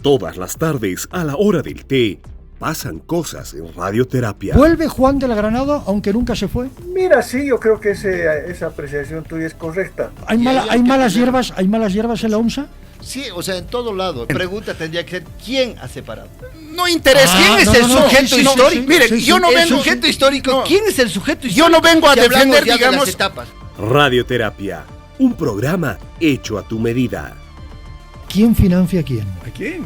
Todas las tardes, a la hora del té, pasan cosas en Radioterapia. ¿Vuelve Juan de la Granada, aunque nunca se fue? Mira, sí, yo creo que esa apreciación tuya es correcta. ¿Hay malas hierbas en la UNSA? Sí, o sea, en todo lado. Pregunta tendría que ser: ¿quién ha separado? No interesa. ¿Quién es el sujeto histórico? Miren, yo no vengo. ¿Sujeto histórico? ¿Quién es el sujeto histórico? Yo no vengo a defender, digamos, etapas. Radioterapia, un programa hecho a tu medida. ¿Quién financia a quién? ¿A quién?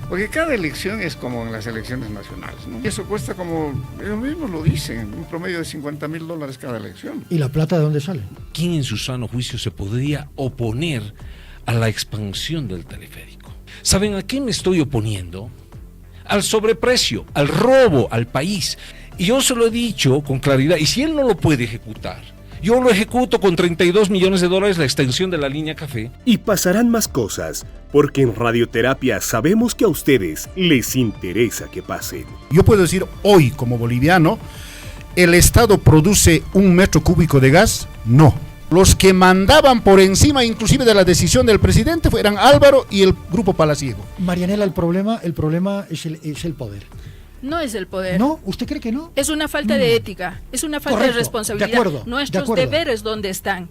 Porque cada elección es como en las elecciones nacionales, ¿no? Y eso cuesta, como ellos mismos lo dicen, un promedio de $50,000 cada elección. ¿Y la plata de dónde sale? ¿Quién en su sano juicio se podría oponer a la expansión del teleférico? ¿Saben a qué me estoy oponiendo? Al sobreprecio, al robo al país. Y yo se lo he dicho con claridad, y si él no lo puede ejecutar, yo lo ejecuto con $32 millones la extensión de la línea café. Y pasarán más cosas, porque en Radioterapia sabemos que a ustedes les interesa que pasen. Yo puedo decir hoy, como boliviano, ¿el Estado produce 1 metro cúbico de gas? No. Los que mandaban por encima inclusive de la decisión del presidente eran Álvaro y el Grupo Palaciego. Marianela, el problema es el poder. No es el poder. ¿No? ¿Usted cree que no? Es una falta de ética, es una falta de responsabilidad. De acuerdo, Nuestros deberes, ¿dónde están?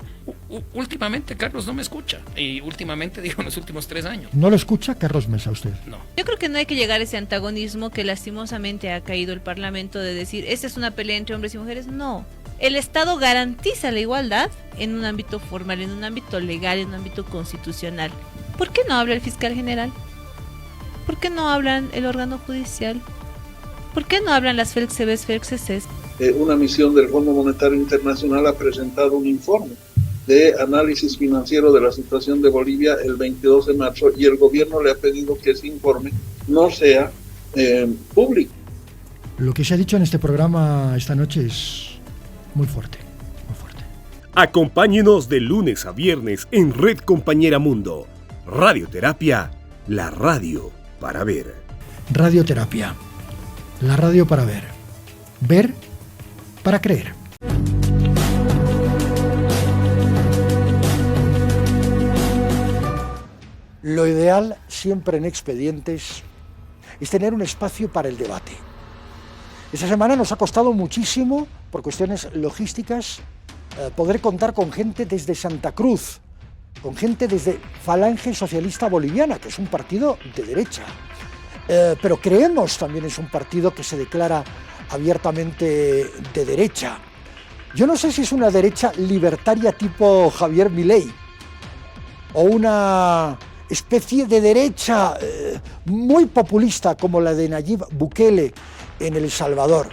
Últimamente Carlos no me escucha. Y últimamente, digo, en los últimos 3 años. ¿No lo escucha Carlos Mesa usted? No. Yo creo que no hay que llegar a ese antagonismo que lastimosamente ha caído el Parlamento de decir, esta es una pelea entre hombres y mujeres. No. El Estado garantiza la igualdad en un ámbito formal, en un ámbito legal, en un ámbito constitucional. ¿Por qué no habla el fiscal general? ¿Por qué no hablan el órgano judicial? ¿Por qué no hablan las FELCSEBES, FELCSES? Una misión del Fondo Monetario Internacional ha presentado un informe de análisis financiero de la situación de Bolivia el 22 de marzo y el gobierno le ha pedido que ese informe no sea público. Lo que se ha dicho en este programa esta noche es muy fuerte, muy fuerte. Acompáñenos de lunes a viernes en Red Compañera Mundo. Radioterapia, la radio para ver. Radioterapia, la radio para ver. Ver para creer. Lo ideal, siempre en Expedientes, es tener un espacio para el debate. Esta semana nos ha costado muchísimo, por cuestiones logísticas, poder contar con gente desde Santa Cruz, con gente desde Falange Socialista Boliviana, que es un partido de derecha. Pero creemos también es un partido que se declara abiertamente de derecha. Yo no sé si es una derecha libertaria tipo Javier Milei o una especie de derecha muy populista como la de Nayib Bukele en El Salvador.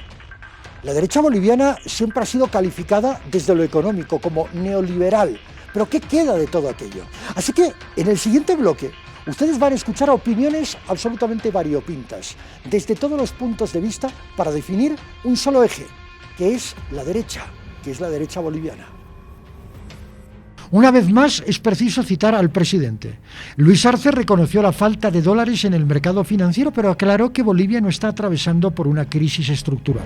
La derecha boliviana siempre ha sido calificada desde lo económico como neoliberal. Pero ¿qué queda de todo aquello? Así que en el siguiente bloque ustedes van a escuchar opiniones absolutamente variopintas, desde todos los puntos de vista, para definir un solo eje, que es la derecha boliviana. Una vez más, es preciso citar al presidente. Luis Arce reconoció la falta de dólares en el mercado financiero, pero aclaró que Bolivia no está atravesando por una crisis estructural.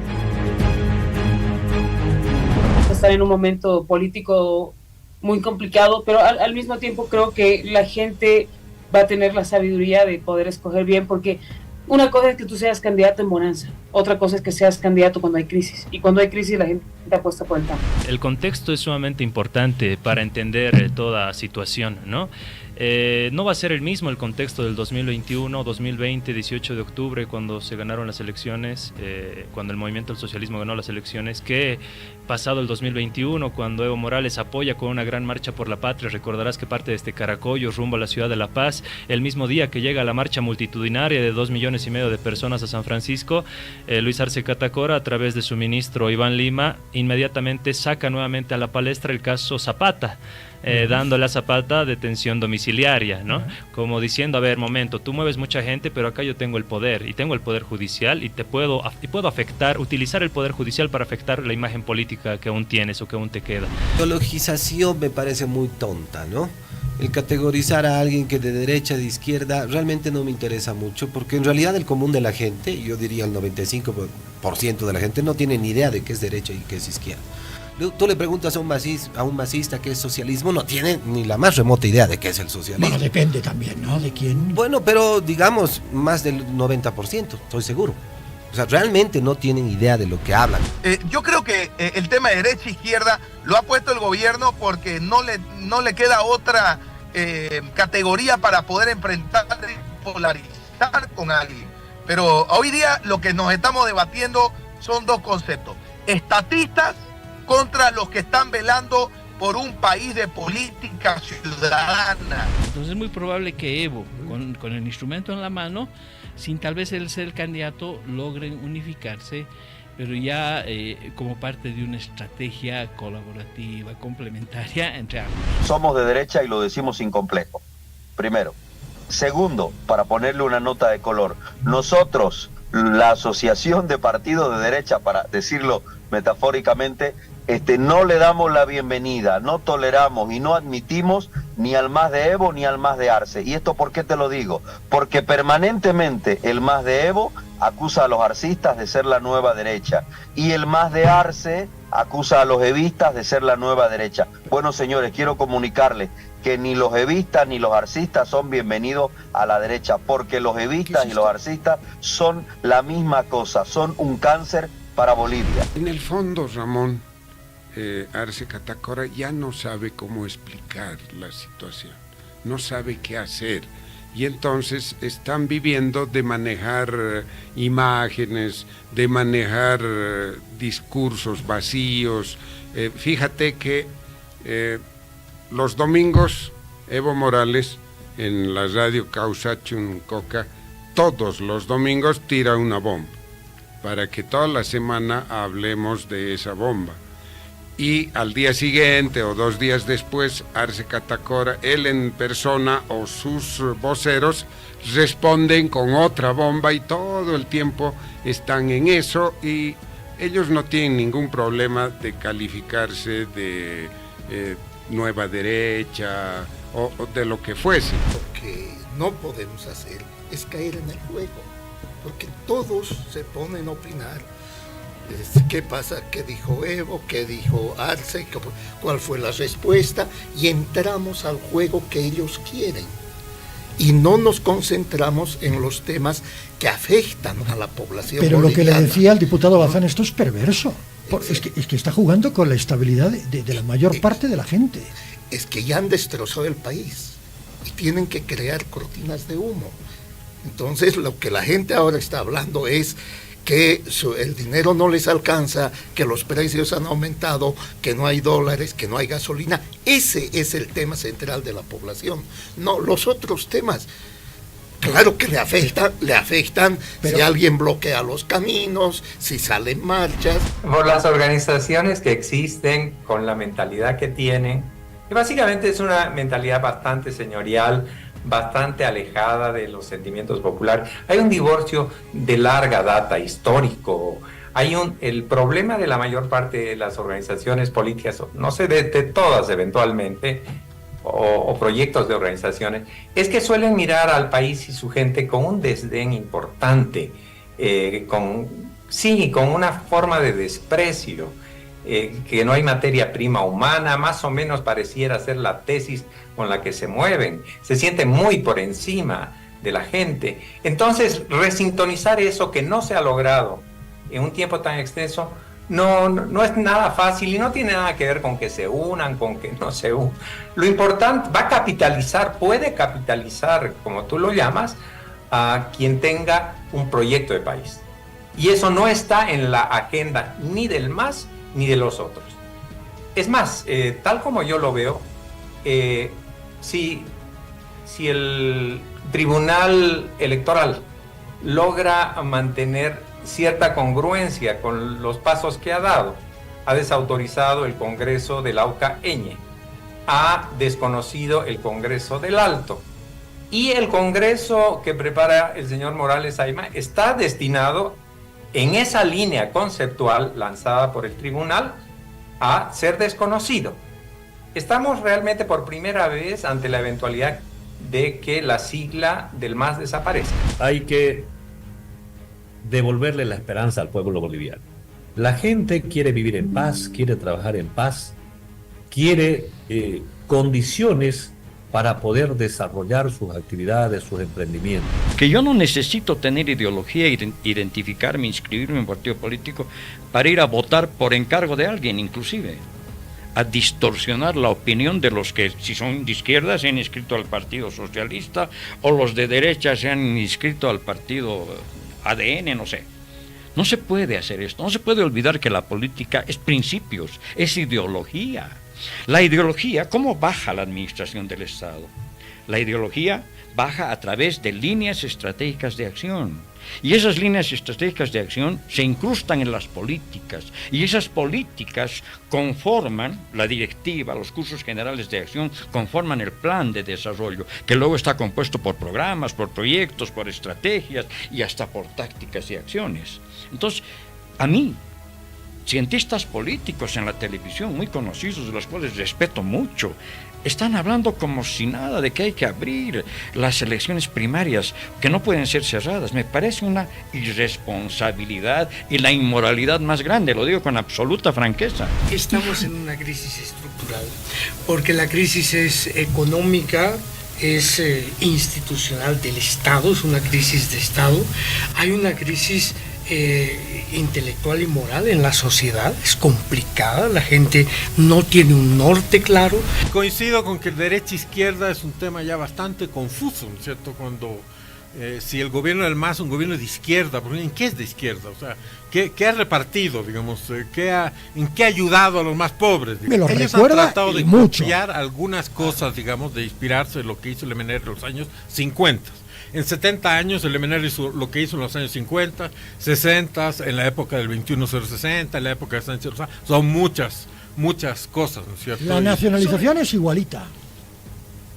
Está en un momento político muy complicado, pero al mismo tiempo creo que la gente va a tener la sabiduría de poder escoger bien, porque una cosa es que tú seas candidato en bonanza, otra cosa es que seas candidato cuando hay crisis, y cuando hay crisis la gente apuesta por el cambio. El contexto es sumamente importante para entender toda situación, ¿no? No va a ser el mismo el contexto del 2021, 2020, 18 de octubre, cuando se ganaron las elecciones, cuando el movimiento del socialismo ganó las elecciones, que pasado el 2021, cuando Evo Morales apoya con una gran marcha por la patria. Recordarás que parte desde Caracollo rumbo a la ciudad de La Paz, el mismo día que llega la marcha multitudinaria de 2,5 millones de personas a San Francisco, Luis Arce Catacora, a través de su ministro Iván Lima, inmediatamente saca nuevamente a la palestra el caso Zapata, dándole a Zapata detención domiciliaria, ¿no? Como diciendo, a ver, momento, tú mueves mucha gente, pero acá yo tengo el poder, y tengo el poder judicial, y puedo afectar, utilizar el poder judicial para afectar la imagen política que aún tienes o que aún te queda. La ideologización me parece muy tonta, ¿no? El categorizar a alguien que de derecha, de izquierda, realmente no me interesa mucho, porque en realidad el común de la gente, yo diría el 95% de la gente, no tiene ni idea de qué es derecha y qué es izquierda. Tú le preguntas a un masista qué es socialismo, no tiene ni la más remota idea de qué es el socialismo. Bueno, depende también, ¿no? De quién. Bueno, pero digamos más del 90%, estoy seguro. O sea, realmente no tienen idea de lo que hablan. Yo creo que el tema de derecha e izquierda lo ha puesto el gobierno porque no le queda otra categoría para poder enfrentar y polarizar con alguien. Pero hoy día lo que nos estamos debatiendo son dos conceptos. Estatistas contra los que están velando por un país de política ciudadana. Entonces es muy probable que Evo, con el instrumento en la mano, sin tal vez él ser el candidato, logren unificarse, pero ya como parte de una estrategia colaborativa, complementaria entre ambos. Somos de derecha y lo decimos sin complejo, primero. Segundo, para ponerle una nota de color, nosotros, la asociación de partidos de derecha, para decirlo metafóricamente, no le damos la bienvenida, no toleramos y no admitimos ni al MAS de Evo ni al MAS de Arce. ¿Y esto por qué te lo digo? Porque permanentemente el MAS de Evo acusa a los arcistas de ser la nueva derecha y el MAS de Arce acusa a los evistas de ser la nueva derecha. Bueno, señores, quiero comunicarles que ni los evistas ni los arcistas son bienvenidos a la derecha, porque los evistas y los arcistas son la misma cosa, son un cáncer para Bolivia. En el fondo, Ramón, Arce Catacora ya no sabe cómo explicar la situación, no sabe qué hacer, y entonces están viviendo de manejar imágenes, de manejar discursos vacíos. Fíjate que los domingos Evo Morales en la radio Causachun Coca, todos los domingos tira una bomba, para que toda la semana hablemos de esa bomba. Y al día siguiente o 2 días después, Arce Catacora, él en persona o sus voceros, responden con otra bomba y todo el tiempo están en eso, y ellos no tienen ningún problema de calificarse de nueva derecha o de lo que fuese. Lo que no podemos hacer es caer en el juego, porque todos se ponen a opinar. ¿Qué pasa? ¿Qué dijo Evo? ¿Qué dijo Arce? ¿Cuál fue la respuesta? Y entramos al juego que ellos quieren. Y no nos concentramos en los temas que afectan a la población Pero boliviana. Lo que le decía al diputado Bazán, esto es perverso. Es que está jugando con la estabilidad de la mayor parte de la gente. Es que ya han destrozado el país y tienen que crear cortinas de humo. Entonces lo que la gente ahora está hablando es que el dinero no les alcanza, que los precios han aumentado, que no hay dólares, que no hay gasolina. Ese es el tema central de la población. No, los otros temas, claro que le afectan pero, si alguien bloquea los caminos, si salen marchas. Por las organizaciones que existen, con la mentalidad que tienen, que básicamente es una mentalidad bastante señorial, bastante alejada de los sentimientos populares. Hay un divorcio de larga data, histórico. El problema de la mayor parte de las organizaciones políticas, no sé, de todas eventualmente, o proyectos de organizaciones, es que suelen mirar al país y su gente con un desdén importante, con una forma de desprecio, que no hay materia prima humana, más o menos pareciera ser la tesis con la que se mueven, se sienten muy por encima de la gente. Entonces, resintonizar eso que no se ha logrado en un tiempo tan extenso, no es nada fácil y no tiene nada que ver con que se unan, con que no se unan. Lo importante, puede capitalizar, como tú lo llamas, a quien tenga un proyecto de país. Y eso no está en la agenda ni del MAS ni de los otros. Es más, tal como yo lo veo, si el Tribunal Electoral logra mantener cierta congruencia con los pasos que ha dado. Ha desautorizado el Congreso del Auca-Eñe, ha desconocido el Congreso del Alto, y el Congreso que prepara el señor Morales Ayma está destinado, en esa línea conceptual lanzada por el tribunal, a ser desconocido. Estamos realmente por primera vez ante la eventualidad de que la sigla del MAS desaparezca. Hay que devolverle la esperanza al pueblo boliviano. La gente quiere vivir en paz, quiere trabajar en paz, quiere condiciones para poder desarrollar sus actividades, sus emprendimientos. Que yo no necesito tener ideología, identificarme, inscribirme en un partido político para ir a votar por encargo de alguien, inclusive a distorsionar la opinión de los que, si son de izquierda, se han inscrito al Partido Socialista, o los de derecha se han inscrito al partido ADN, no sé. No se puede hacer esto, no se puede olvidar que la política es principios, es ideología. La ideología, ¿cómo baja la administración del Estado? La ideología baja a través de líneas estratégicas de acción. Y esas líneas estratégicas de acción se incrustan en las políticas. Y esas políticas conforman la directiva, los cursos generales de acción, conforman el plan de desarrollo, que luego está compuesto por programas, por proyectos, por estrategias y hasta por tácticas y acciones. Entonces, a mí, cientistas políticos en la televisión, muy conocidos, de los cuales respeto mucho, están hablando como si nada de que hay que abrir las elecciones primarias, que no pueden ser cerradas. Me parece una irresponsabilidad y la inmoralidad más grande, lo digo con absoluta franqueza. Estamos en una crisis estructural, porque la crisis es económica, es institucional del Estado, es una crisis de Estado. Hay una crisis intelectual y moral en la sociedad, es complicada, la gente no tiene un norte claro. Coincido con que derecha-izquierda es un tema ya bastante confuso, ¿no es cierto? Cuando si el gobierno del MAS es un gobierno de izquierda, ¿en qué es de izquierda? O sea, ¿qué ha repartido, digamos? ¿En qué ha ayudado a los más pobres? Digamos? Ellos han tratado de copiar algunas cosas, digamos, de inspirarse en lo que hizo el MNR en los años 50. En 70 años el MNR hizo lo que hizo en los años 50, 60, en la época del 21-060, en la época del Sánchez. Son muchas cosas, ¿no es cierto? La nacionalización es igualita.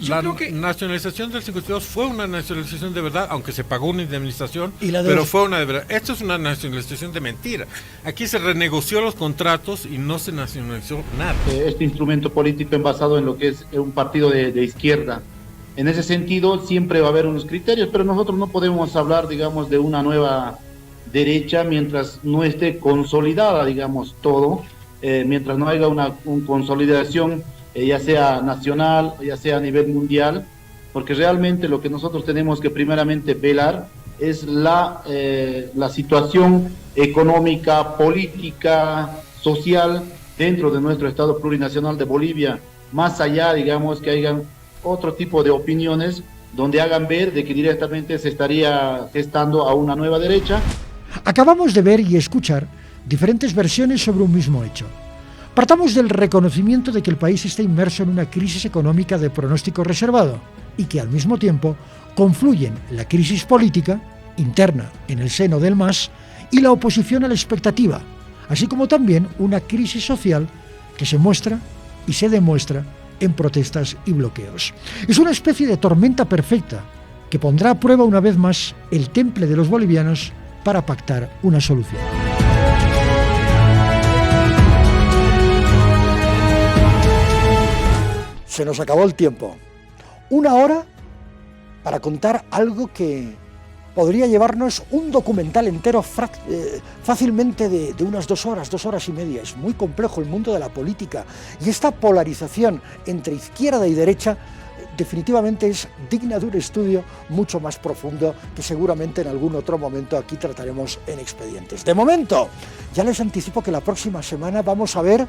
La nacionalización del 52 fue una nacionalización de verdad, aunque se pagó una indemnización, pero fue una de verdad. Esto es una nacionalización de mentira. Aquí se renegoció los contratos y no se nacionalizó nada. Este instrumento político basado en lo que es un partido de izquierda. En ese sentido siempre va a haber unos criterios, pero nosotros no podemos hablar, digamos, de una nueva derecha mientras no esté consolidada, digamos, todo, mientras no haya una consolidación, ya sea nacional, ya sea a nivel mundial, porque realmente lo que nosotros tenemos que primeramente velar es la situación económica, política, social dentro de nuestro Estado plurinacional de Bolivia, más allá, digamos, que hayan otro tipo de opiniones donde hagan ver de que directamente se estaría gestando a una nueva derecha. Acabamos de ver y escuchar diferentes versiones sobre un mismo hecho. Partamos del reconocimiento de que el país está inmerso en una crisis económica de pronóstico reservado y que al mismo tiempo confluyen la crisis política interna en el seno del MAS y la oposición a la expectativa, así como también una crisis social que se muestra y se demuestra en protestas y bloqueos. Es una especie de tormenta perfecta que pondrá a prueba una vez más el temple de los bolivianos para pactar una solución. Se nos acabó el tiempo. Una hora para contar algo que podría llevarnos un documental entero fácilmente de unas 2 horas y media. Es muy complejo el mundo de la política y esta polarización entre izquierda y derecha definitivamente es digna de un estudio mucho más profundo que seguramente en algún otro momento aquí trataremos en Expedientes. De momento, ya les anticipo que la próxima semana vamos a ver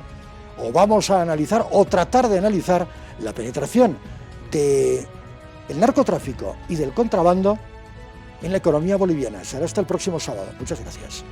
o vamos a analizar o tratar de analizar la penetración del narcotráfico y del contrabando en la economía boliviana. Será hasta el próximo sábado. Muchas gracias.